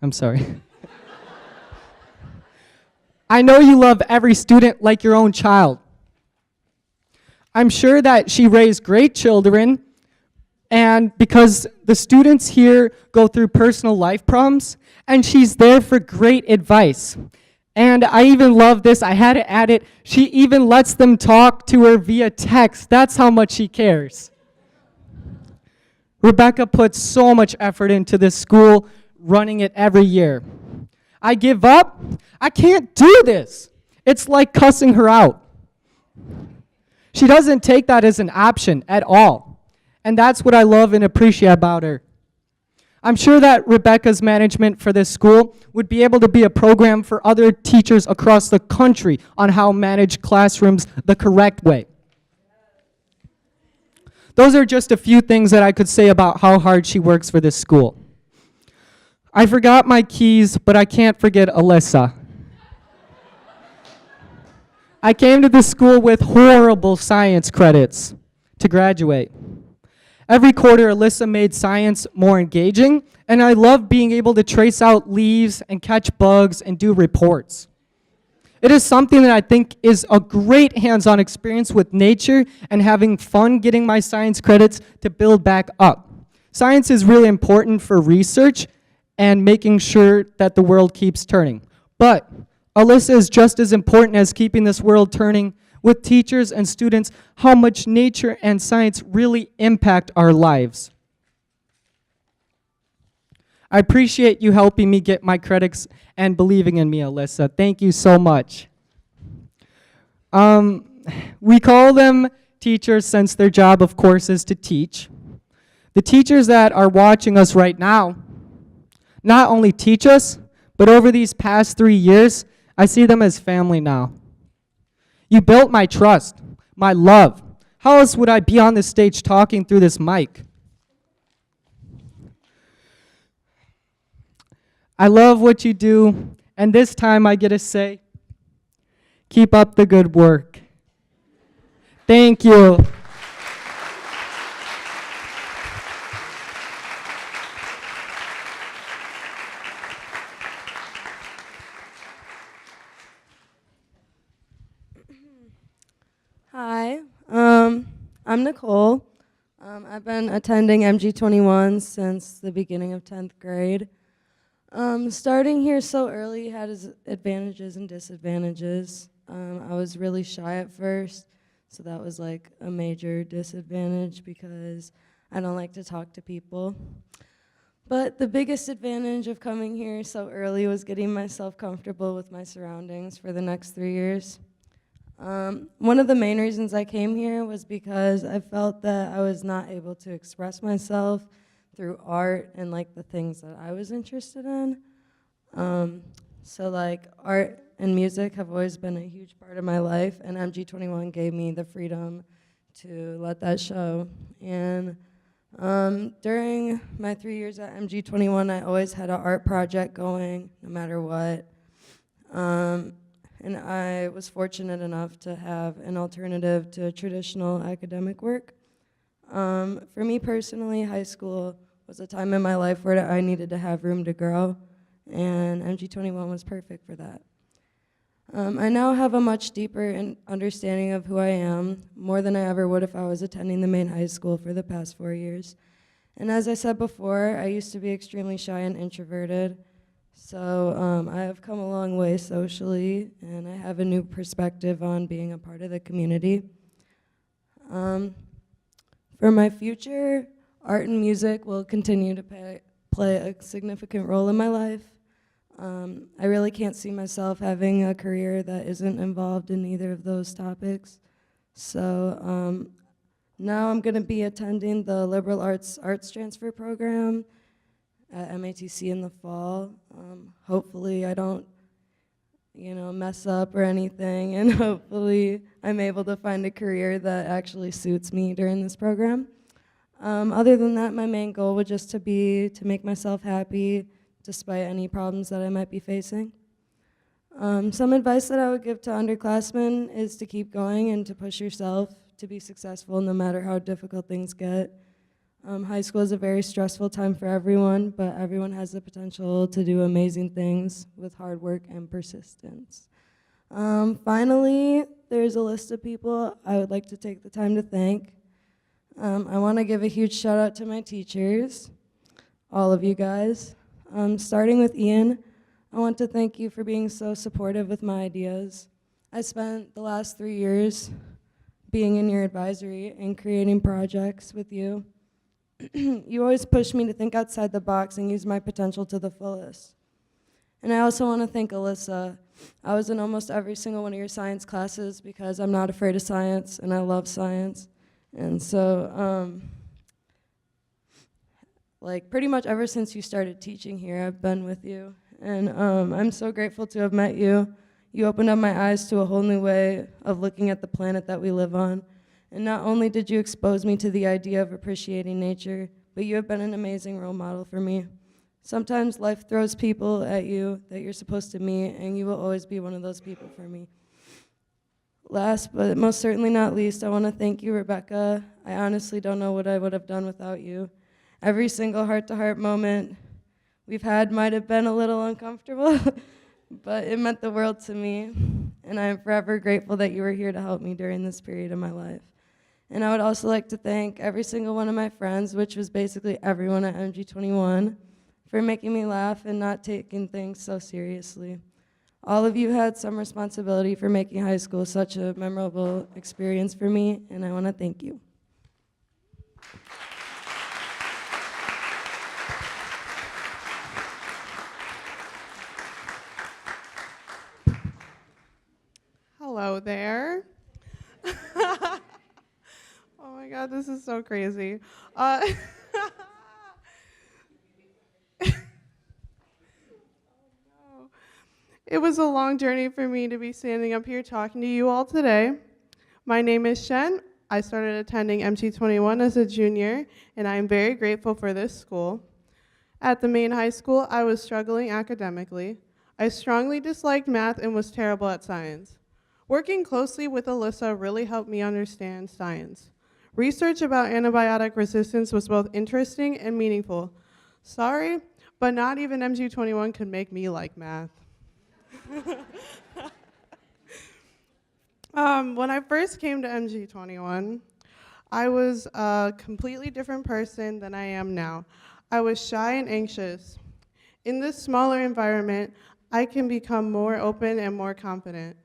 I'm sorry. I know you love every student like your own child. I'm sure that she raised great children, and because the students here go through personal life problems, and she's there for great advice. And I even love this, I had to add it, she even lets them talk to her via text. That's how much she cares. Rebecca puts so much effort into this school, running it every year. I give up? I can't do this. It's like cussing her out. She doesn't take that as an option at all. And that's what I love and appreciate about her. I'm sure that Rebecca's management for this school would be able to be a program for other teachers across the country on how to manage classrooms the correct way. Those are just a few things that I could say about how hard she works for this school. I forgot my keys, but I can't forget Alyssa. I came to this school with horrible science credits to graduate. Every quarter, Alyssa made science more engaging, and I love being able to trace out leaves and catch bugs and do reports. It is something that I think is a great hands-on experience with nature and having fun getting my science credits to build back up. Science is really important for research and making sure that the world keeps turning. But Alyssa is just as important as keeping this world turning with teachers and students, how much nature and science really impact our lives. I appreciate you helping me get my credits and believing in me, Alyssa. Thank you so much. We call them teachers since their job, of course, is to teach. The teachers that are watching us right now not only teach us, but over these past 3 years, I see them as family now. You built my trust, my love. How else would I be on this stage talking through this mic? I love what you do, and this time I get to say, keep up the good work. Thank you. Hi, I'm Nicole. I've been attending MG21 since the beginning of 10th grade. Starting here so early had its advantages and disadvantages. I was really shy at first, so that was like a major disadvantage because I don't like to talk to people. But the biggest advantage of coming here so early was getting myself comfortable with my surroundings for the next 3 years. One of the main reasons I came here was because I felt that I was not able to express myself through art and like the things that I was interested in. So like art and music have always been a huge part of my life, and MG21 gave me the freedom to let that show. And during my 3 years at MG21, I always had an art project going, no matter what. And I was fortunate enough to have an alternative to traditional academic work. For me personally, high school was a time in my life where I needed to have room to grow, and MG21 was perfect for that. I now have a much deeper understanding of who I am, more than I ever would if I was attending the main high school for the past 4 years. And as I said before, I used to be extremely shy and introverted. So I have come a long way socially, and I have a new perspective on being a part of the community. For my future, art and music will continue to play a significant role in my life. I really can't see myself having a career that isn't involved in either of those topics. So now I'm going to be attending the Liberal Arts Transfer Program at MATC in the fall. Hopefully I don't, mess up or anything, and hopefully I'm able to find a career that actually suits me during this program. Other than that, my main goal would just to be to make myself happy despite any problems that I might be facing. Some advice that I would give to underclassmen is to keep going and to push yourself to be successful no matter how difficult things get. High school is a very stressful time for everyone, but everyone has the potential to do amazing things with hard work and persistence. Finally, there's a list of people I would like to take the time to thank. I want to give a huge shout out to my teachers, all of you guys. Starting with Ian, I want to thank you for being so supportive with my ideas. I spent the last 3 years being in your advisory and creating projects with you. You always push me to think outside the box and use my potential to the fullest. And I also want to thank Alyssa. I was in almost every single one of your science classes because I'm not afraid of science and I love science. And so, pretty much ever since you started teaching here, I've been with you. And I'm so grateful to have met you. You opened up my eyes to a whole new way of looking at the planet that we live on. And not only did you expose me to the idea of appreciating nature, but you have been an amazing role model for me. Sometimes life throws people at you that you're supposed to meet, and you will always be one of those people for me. Last but most certainly not least, I want to thank you, Rebecca. I honestly don't know what I would have done without you. Every single heart-to-heart moment we've had might have been a little uncomfortable, but it meant the world to me, and I am forever grateful that you were here to help me during this period of my life. And I would also like to thank every single one of my friends, which was basically everyone at MG21, for making me laugh and not taking things so seriously. All of you had some responsibility for making high school such a memorable experience for me, and I want to thank you. Hello there. Oh my God, this is so crazy. It was a long journey for me to be standing up here talking to you all today. My name is Shen. I started attending MG21 as a junior, and I am very grateful for this school. At the main high school, I was struggling academically. I strongly disliked math and was terrible at science. Working closely with Alyssa really helped me understand science. Research about antibiotic resistance was both interesting and meaningful. Sorry, but not even MG21 could make me like math. When I first came to MG21, I was a completely different person than I am now. I was shy and anxious. In this smaller environment, I can become more open and more confident.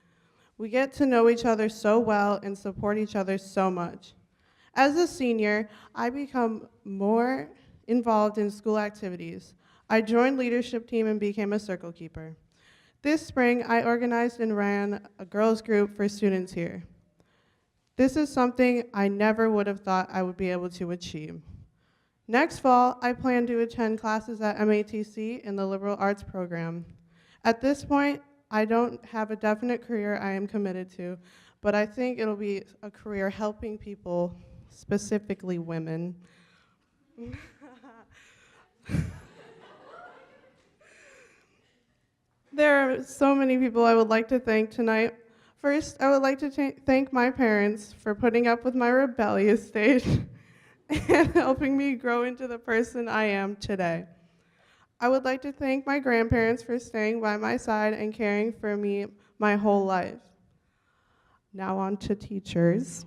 We get to know each other so well and support each other so much. As a senior, I become more involved in school activities. I joined leadership team and became a circle keeper. This spring, I organized and ran a girls group for students here. This is something I never would have thought I would be able to achieve. Next fall, I plan to attend classes at MATC in the liberal arts program. At this point, I don't have a definite career I am committed to, but I think it'll be a career helping people, specifically women. There are so many people I would like to thank tonight. First, I would like to thank my parents for putting up with my rebellious stage and helping me grow into the person I am today. I would like to thank my grandparents for staying by my side and caring for me my whole life. Now on to teachers.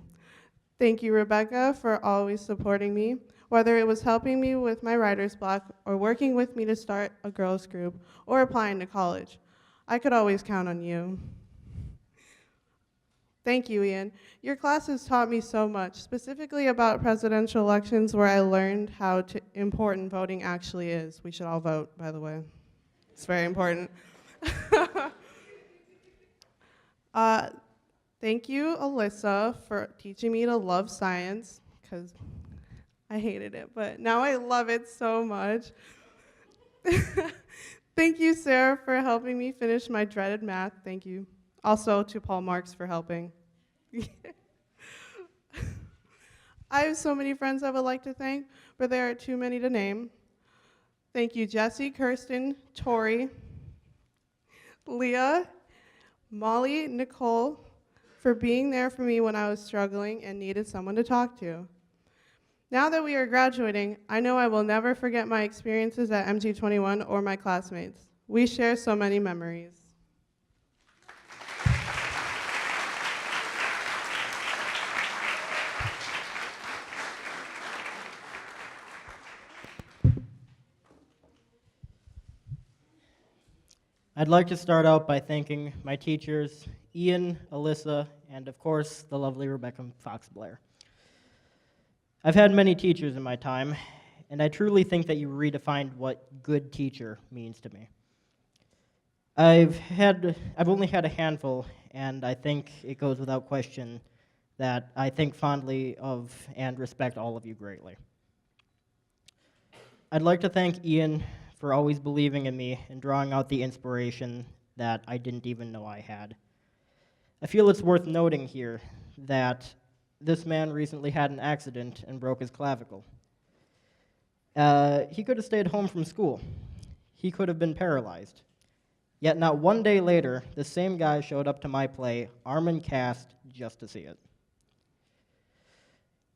Thank you, Rebecca, for always supporting me, whether it was helping me with my writer's block or working with me to start a girls group or applying to college. I could always count on you. Thank you, Ian. Your classes taught me so much, specifically about presidential elections, where I learned how important voting actually is. We should all vote, by the way. It's very important. Thank you, Alyssa, for teaching me to love science, because I hated it, but now I love it so much. Thank you, Sarah, for helping me finish my dreaded math. Thank you. Also to Paul Marks for helping. I have so many friends I would like to thank, but there are too many to name. Thank you, Jesse, Kirsten, Tori, Leah, Molly, Nicole, for being there for me when I was struggling and needed someone to talk to. Now that we are graduating, I know I will never forget my experiences at MG21 or my classmates. We share so many memories. I'd like to start out by thanking my teachers, Ian, Alyssa, and of course, the lovely Rebecca Fox-Blair. I've had many teachers in my time, and I truly think that you redefined what good teacher means to me. I've only had a handful, and I think it goes without question that I think fondly of and respect all of you greatly. I'd like to thank Ian for always believing in me and drawing out the inspiration that I didn't even know I had. I feel it's worth noting here that this man recently had an accident and broke his clavicle. He could have stayed home from school. He could have been paralyzed. Yet not one day later, the same guy showed up to my play, arm in cast, just to see it.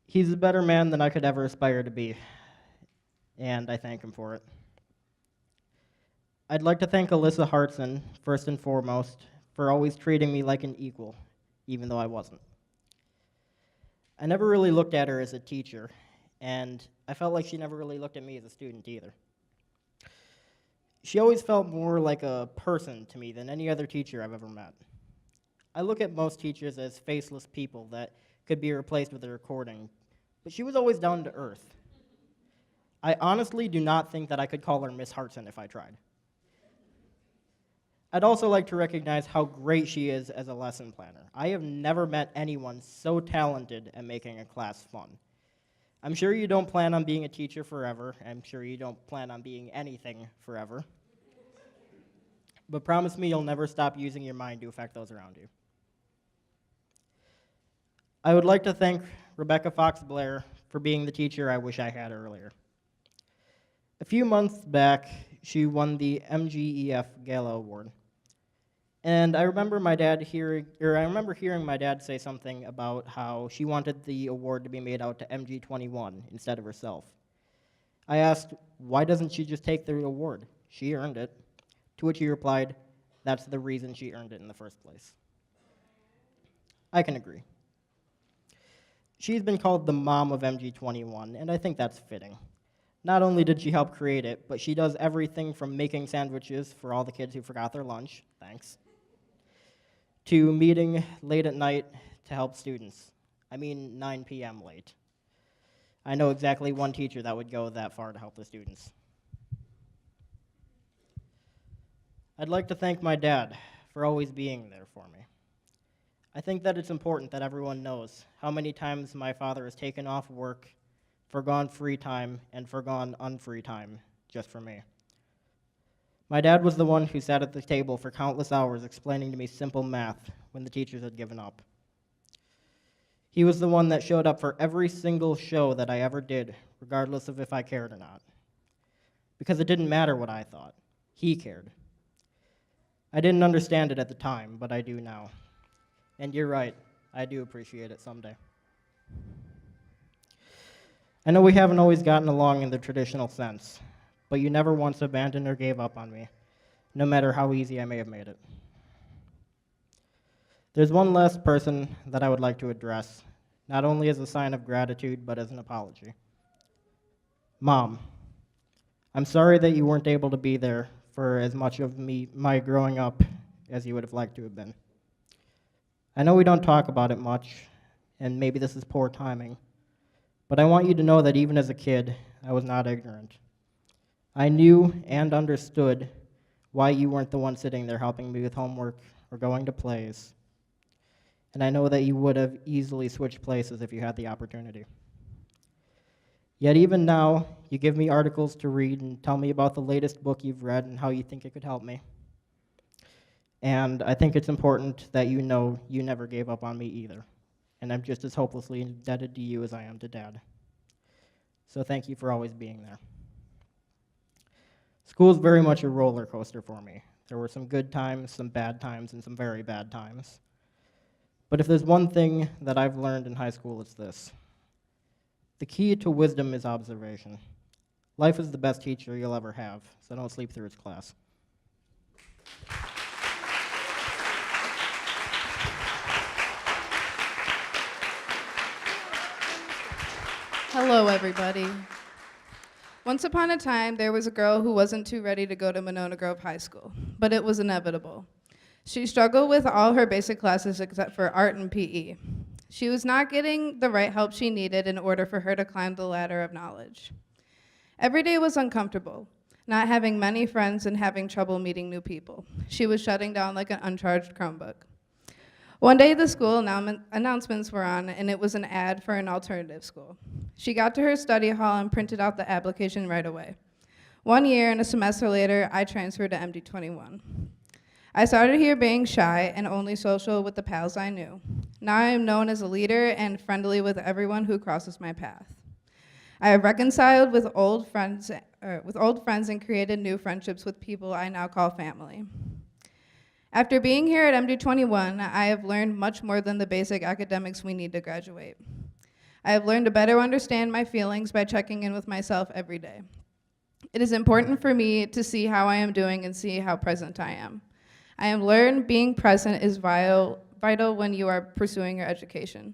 He's a better man than I could ever aspire to be, and I thank him for it. I'd like to thank Alyssa Hartson, first and foremost, for always treating me like an equal, even though I wasn't. I never really looked at her as a teacher, and I felt like she never really looked at me as a student either. She always felt more like a person to me than any other teacher I've ever met. I look at most teachers as faceless people that could be replaced with a recording, but she was always down to earth. I honestly do not think that I could call her Miss Hartson if I tried. I'd also like to recognize how great she is as a lesson planner. I have never met anyone so talented at making a class fun. I'm sure you don't plan on being a teacher forever. I'm sure you don't plan on being anything forever. But promise me you'll never stop using your mind to affect those around you. I would like to thank Rebecca Fox-Blair for being the teacher I wish I had earlier. A few months back, she won the MGEF Gala Award. And I remember hearing my dad say something about how she wanted the award to be made out to MG21 instead of herself. I asked, why doesn't she just take the award? She earned it. To which he replied, that's the reason she earned it in the first place. I can agree. She's been called the mom of MG21, and I think that's fitting. Not only did she help create it, but she does everything from making sandwiches for all the kids who forgot their lunch, thanks, to meeting late at night to help students. I mean 9 p.m. late. I know exactly one teacher that would go that far to help the students. I'd like to thank my dad for always being there for me. I think that it's important that everyone knows how many times my father has taken off work, forgone free time, and forgone unfree time just for me. My dad was the one who sat at the table for countless hours explaining to me simple math when the teachers had given up. He was the one that showed up for every single show that I ever did, regardless of if I cared or not. Because it didn't matter what I thought. He cared. I didn't understand it at the time, but I do now. And you're right, I do appreciate it someday. I know we haven't always gotten along in the traditional sense, but you never once abandoned or gave up on me, no matter how easy I may have made it. There's one last person that I would like to address, not only as a sign of gratitude, but as an apology. Mom, I'm sorry that you weren't able to be there for as much of my growing up as you would have liked to have been. I know we don't talk about it much, and maybe this is poor timing, but I want you to know that even as a kid, I was not ignorant. I knew and understood why you weren't the one sitting there helping me with homework or going to plays, and I know that you would have easily switched places if you had the opportunity. Yet even now, you give me articles to read and tell me about the latest book you've read and how you think it could help me. And I think it's important that you know you never gave up on me either. And I'm just as hopelessly indebted to you as I am to Dad. So thank you for always being there. School is very much a roller coaster for me. There were some good times, some bad times, and some very bad times. But if there's one thing that I've learned in high school, it's this. The key to wisdom is observation. Life is the best teacher you'll ever have, so don't sleep through its class. Hello, everybody. Once upon a time, there was a girl who wasn't too ready to go to Monona Grove High School, but it was inevitable. She struggled with all her basic classes except for art and PE. She was not getting the right help she needed in order for her to climb the ladder of knowledge. Every day was uncomfortable, not having many friends and having trouble meeting new people. She was shutting down like an uncharged Chromebook. One day the school announcements were on, and it was an ad for an alternative school. She got to her study hall and printed out the application right away. 1 year and a semester later, I transferred to MG21. I started here being shy and only social with the pals I knew. Now I am known as a leader and friendly with everyone who crosses my path. I have reconciled with old friends and created new friendships with people I now call family. After being here at MD21, I have learned much more than the basic academics we need to graduate. I have learned to better understand my feelings by checking in with myself every day. It is important for me to see how I am doing and see how present I am. I have learned being present is vital when you are pursuing your education.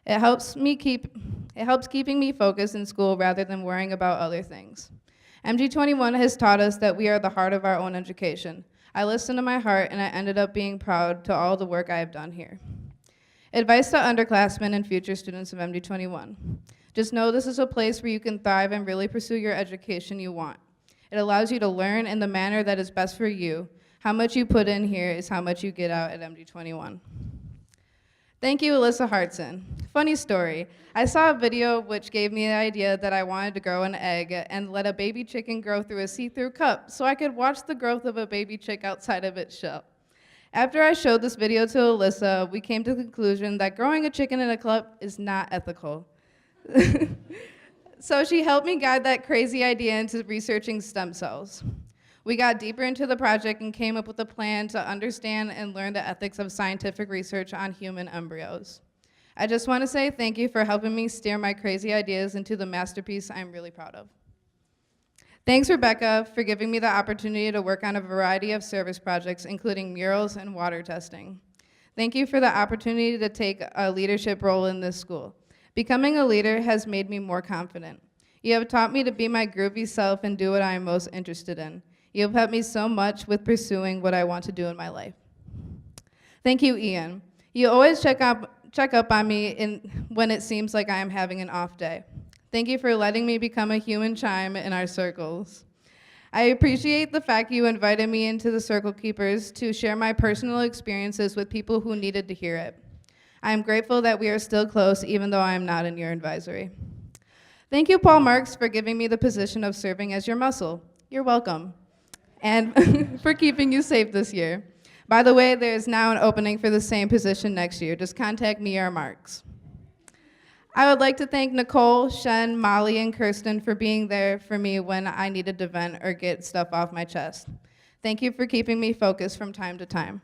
It helps keeping me focused in school rather than worrying about other things. MG21 has taught us that we are the heart of our own education. I listened to my heart and I ended up being proud to all the work I have done here. Advice to underclassmen and future students of MD21. Just know this is a place where you can thrive and really pursue your education you want. It allows you to learn in the manner that is best for you. How much you put in here is how much you get out at MD21. Thank you, Alyssa Hartson. Funny story. I saw a video which gave me the idea that I wanted to grow an egg and let a baby chicken grow through a see-through cup so I could watch the growth of a baby chick outside of its shell. After I showed this video to Alyssa, we came to the conclusion that growing a chicken in a cup is not ethical. So she helped me guide that crazy idea into researching stem cells. We got deeper into the project and came up with a plan to understand and learn the ethics of scientific research on human embryos. I just want to say thank you for helping me steer my crazy ideas into the masterpiece I'm really proud of. Thanks, Rebecca, for giving me the opportunity to work on a variety of service projects, including murals and water testing. Thank you for the opportunity to take a leadership role in this school. Becoming a leader has made me more confident. You have taught me to be my groovy self and do what I am most interested in. You have helped me so much with pursuing what I want to do in my life. Thank you, Ian. You always check up on me when it seems like I am having an off day. Thank you for letting me become a human chime in our circles. I appreciate the fact you invited me into the Circle Keepers to share my personal experiences with people who needed to hear it. I am grateful that we are still close, even though I am not in your advisory. Thank you, Paul Marks, for giving me the position of serving as your muscle. You're welcome. And for keeping you safe this year. By the way, there is now an opening for the same position next year. Just contact me or Marks. I would like to thank Nicole, Shen, Molly, and Kirsten for being there for me when I needed to vent or get stuff off my chest. Thank you for keeping me focused from time to time.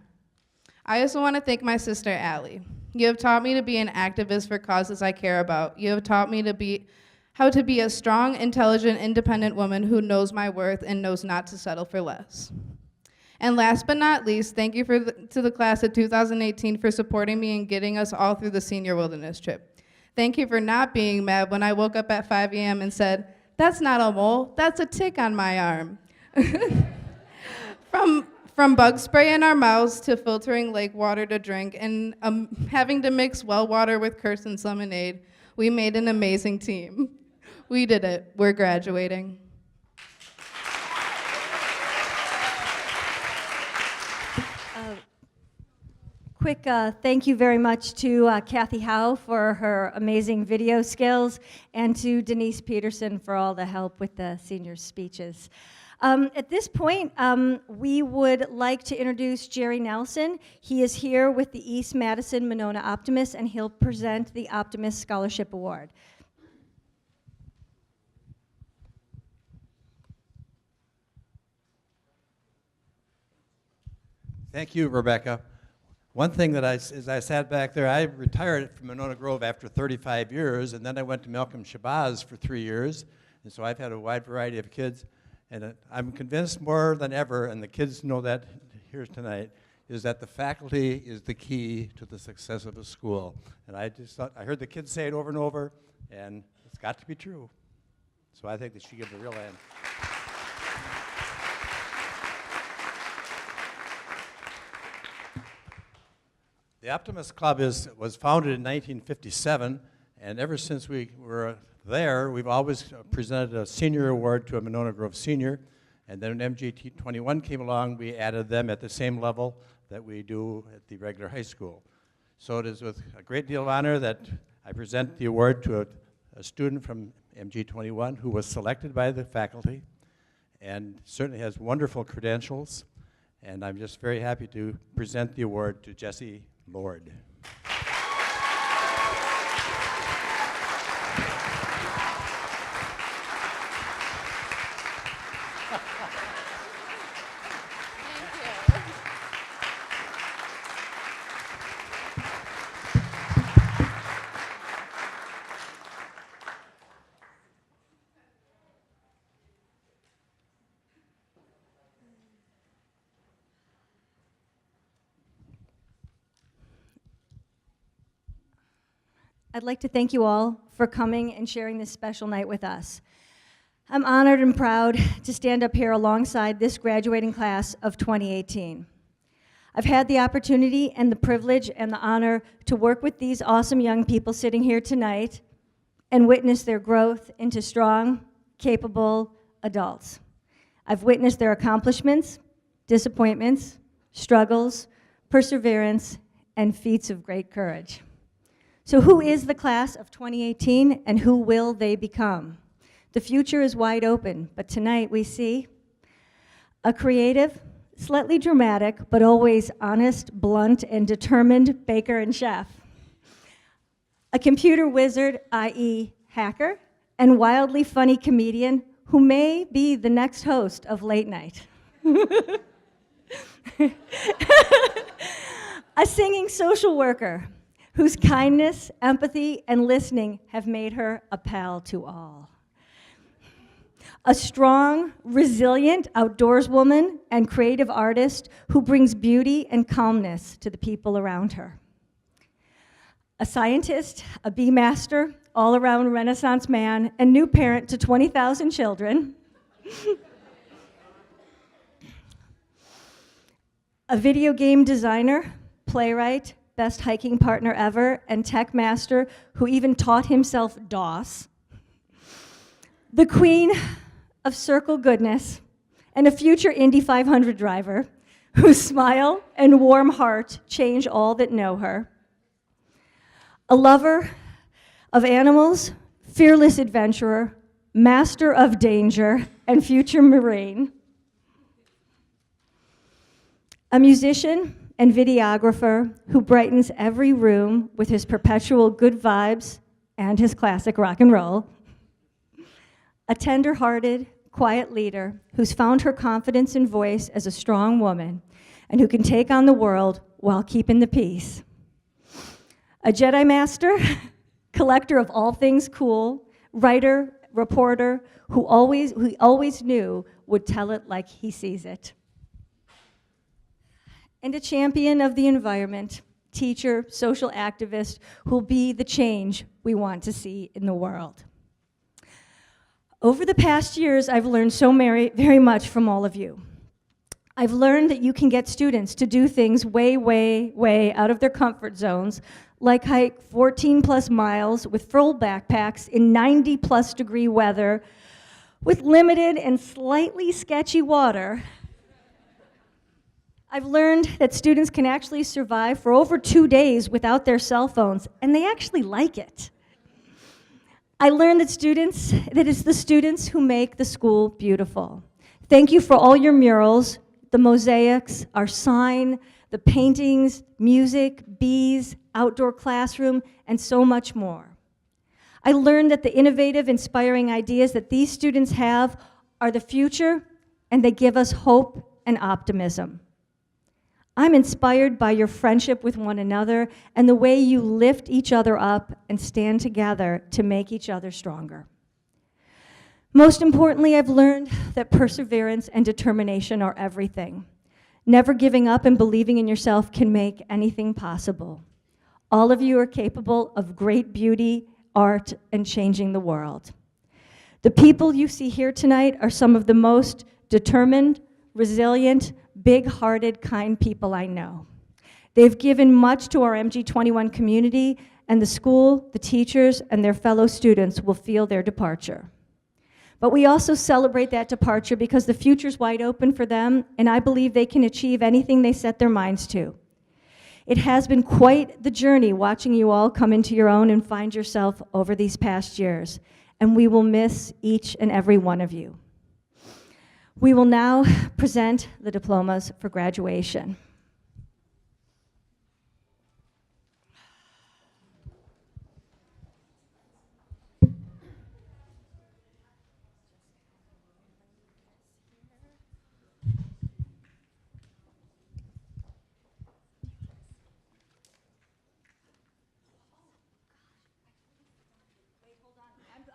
I also want to thank my sister, Allie. You have taught me to be an activist for causes I care about. You have taught me how to be a strong, intelligent, independent woman who knows my worth and knows not to settle for less. And last but not least, thank you to the class of 2018 for supporting me and getting us all through the senior wilderness trip. Thank you for not being mad when I woke up at 5 a.m. and said, "That's not a mole, that's a tick on my arm." From bug spray in our mouths to filtering lake water to drink and having to mix well water with Kirsten's lemonade, we made an amazing team. We did it. We're graduating. Quick thank you very much to Kathy Howe for her amazing video skills and to Denise Peterson for all the help with the senior speeches. At this point, we would like to introduce Jerry Nelson. He is here with the East Madison Monona Optimists, and he'll present the Optimist Scholarship Award. Thank you, Rebecca. One thing that as I sat back there, I retired from Monona Grove after 35 years, and then I went to Malcolm Shabazz for 3 years, and so I've had a wide variety of kids, and I'm convinced more than ever, and the kids know that here tonight, is that the faculty is the key to the success of a school. And I heard the kids say it over and over, and it's got to be true. So I think they should give a real hand. The Optimist Club was founded in 1957, and ever since we were there, we've always presented a senior award to a Monona Grove senior, and then when MG21 came along, we added them at the same level that we do at the regular high school. So it is with a great deal of honor that I present the award to a student from MG21 who was selected by the faculty and certainly has wonderful credentials, and I'm just very happy to present the award to Jesse Lord. I'd like to thank you all for coming and sharing this special night with us. I'm honored and proud to stand up here alongside this graduating class of 2018. I've had the opportunity and the privilege and the honor to work with these awesome young people sitting here tonight and witness their growth into strong, capable adults. I've witnessed their accomplishments, disappointments, struggles, perseverance, and feats of great courage. So who is the class of 2018 and who will they become? The future is wide open, but tonight we see a creative, slightly dramatic, but always honest, blunt, and determined baker and chef. A computer wizard, i.e. hacker, and wildly funny comedian who may be the next host of Late Night. A singing social worker whose kindness, empathy, and listening have made her a pal to all. A strong, resilient outdoorswoman and creative artist who brings beauty and calmness to the people around her. A scientist, a bee master, all-around Renaissance man, and new parent to 20,000 children. A video game designer, playwright, best hiking partner ever, and tech master who even taught himself DOS. The queen of circle goodness, and a future Indy 500 driver whose smile and warm heart change all that know her. A lover of animals, fearless adventurer, master of danger, and future Marine. A musician and videographer who brightens every room with his perpetual good vibes and his classic rock and roll. A tender-hearted, quiet leader who's found her confidence and voice as a strong woman and who can take on the world while keeping the peace. A Jedi Master, collector of all things cool, writer, reporter, who always knew would tell it like he sees it. and a champion of the environment, teacher, social activist who'll be the change we want to see in the world. Over the past years, I've learned so very much from all of you. I've learned that you can get students to do things way, way, way out of their comfort zones, like hike 14 plus miles with full backpacks in 90 plus degree weather with limited and slightly sketchy water. I've learned that students can actually survive for over 2 days without their cell phones, and they actually like it. I learned that it's the students who make the school beautiful. Thank you for all your murals, the mosaics, our sign, the paintings, music, bees, outdoor classroom, and so much more. I learned that the innovative, inspiring ideas that these students have are the future, and they give us hope and optimism. I'm inspired by your friendship with one another and the way you lift each other up and stand together to make each other stronger. Most importantly, I've learned that perseverance and determination are everything. Never giving up and believing in yourself can make anything possible. All of you are capable of great beauty, art, and changing the world. The people you see here tonight are some of the most determined, resilient, big-hearted, kind people I know. They've given much to our MG21 community, and the school, the teachers, and their fellow students will feel their departure. But we also celebrate that departure because the future's wide open for them, and I believe they can achieve anything they set their minds to. It has been quite the journey watching you all come into your own and find yourself over these past years, and we will miss each and every one of you. We will now present the diplomas for graduation.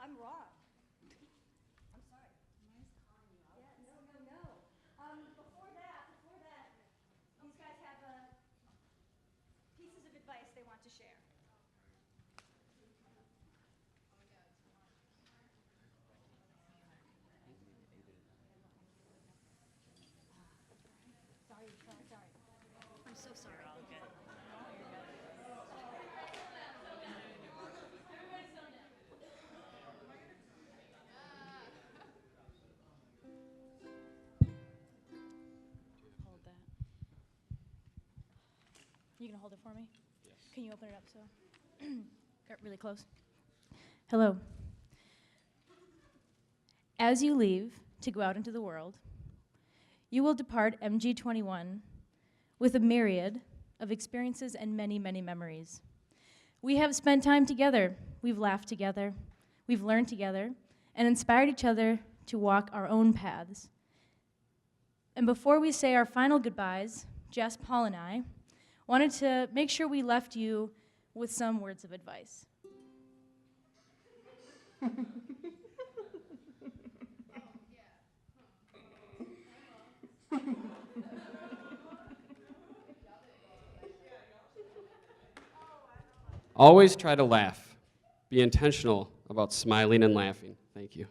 I'm wrong. I'm sorry. No. Before that, these guys have pieces of advice they want to share. Sorry. I'm so sorry. You gonna hold it for me? Yes. Can you open it up so? Really close. Hello. As you leave to go out into the world, you will depart MG21 with a myriad of experiences and many, many memories. We have spent time together. We've laughed together. We've learned together and inspired each other to walk our own paths. And before we say our final goodbyes, Jess, Paul, and I wanted to make sure we left you with some words of advice. Always try to laugh. Be intentional about smiling and laughing. Thank you.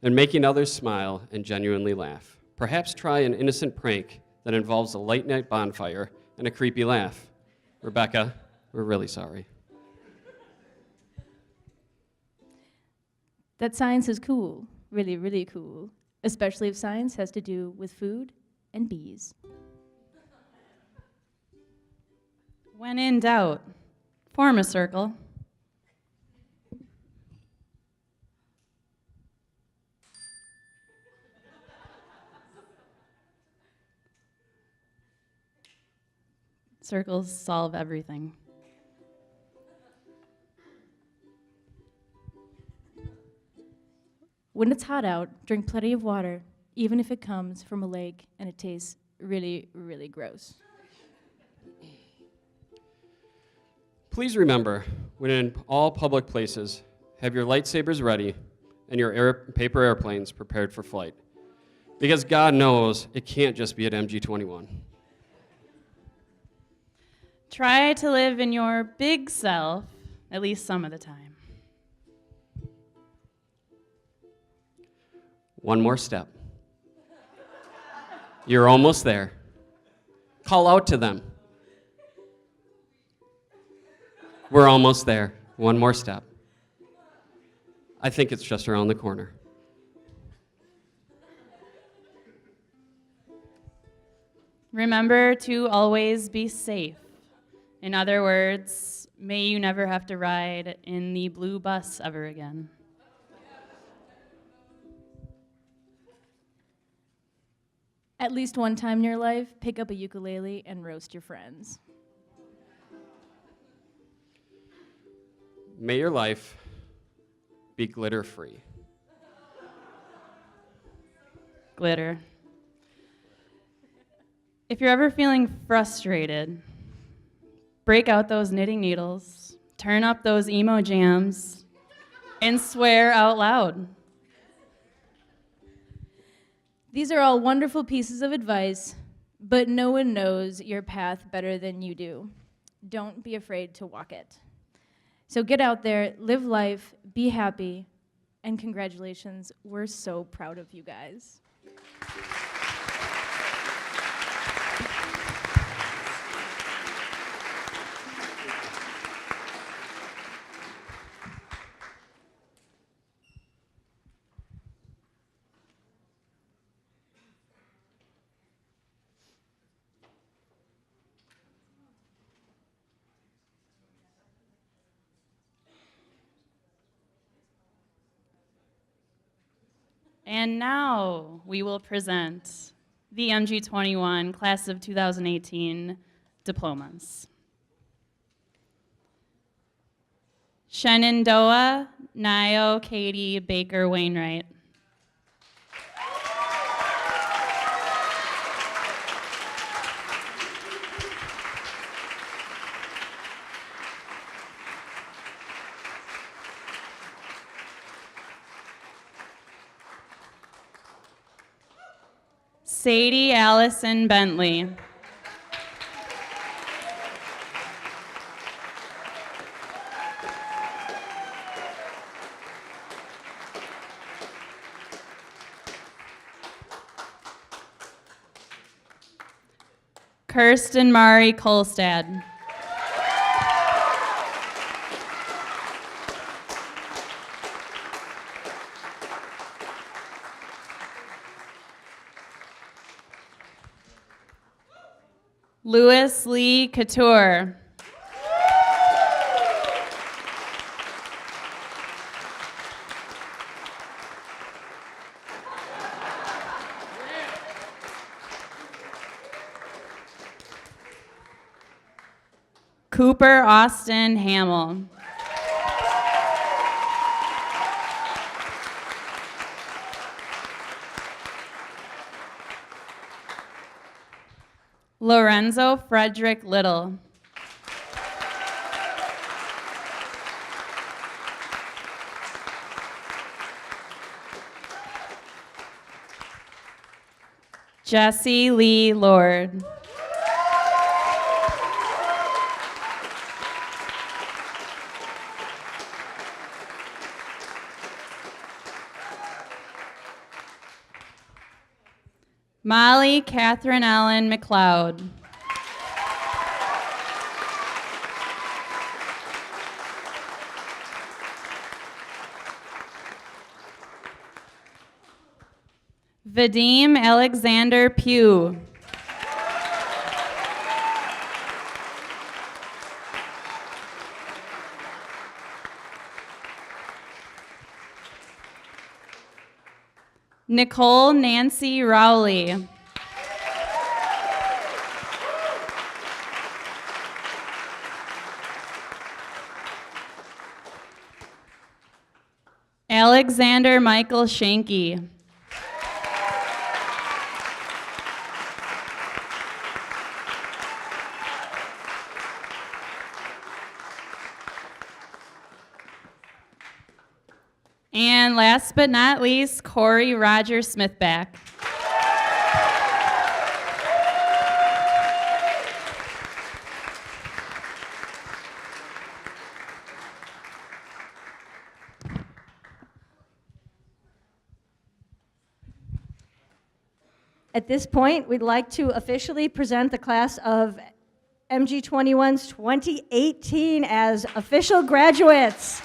And making others smile and genuinely laugh. Perhaps try an innocent prank that involves a late night bonfire and a creepy laugh. Rebecca, we're really sorry. That science is cool, really, really cool, especially if science has to do with food and bees. When in doubt, form a circle. Circles solve everything. When it's hot out, drink plenty of water, even if it comes from a lake and it tastes really, really gross. Please remember, when in all public places, have your lightsabers ready and your paper airplanes prepared for flight. Because God knows it can't just be at MG21. Try to live in your big self, at least some of the time. One more step. You're almost there. Call out to them. We're almost there. One more step. I think it's just around the corner. Remember to always be safe. In other words, may you never have to ride in the blue bus ever again. At least one time in your life, pick up a ukulele and roast your friends. May your life be glitter-free. Glitter. If you're ever feeling frustrated, break out those knitting needles, turn up those emo jams, and swear out loud. These are all wonderful pieces of advice, but no one knows your path better than you do. Don't be afraid to walk it. So get out there, live life, be happy, and congratulations. We're so proud of you guys. And now we will present the MG21 Class of 2018 diplomas. Shenandoah, Nio, Katie, Baker, Wainwright. Sadie Allison Bentley. Kirsten Mari Kolstad. Louis Lee Couture. Cooper Austin Hamill. Lorenzo Frederick Little. Jesse Lee Lord. Molly Catherine Allen McLeod. Vadim Alexander Pugh. Nicole Nancy Rowley. Alexander Michael Shanky. And last but not least, Cory Roger Smithback. At this point, we'd like to officially present the class of MG21's 2018 as official graduates.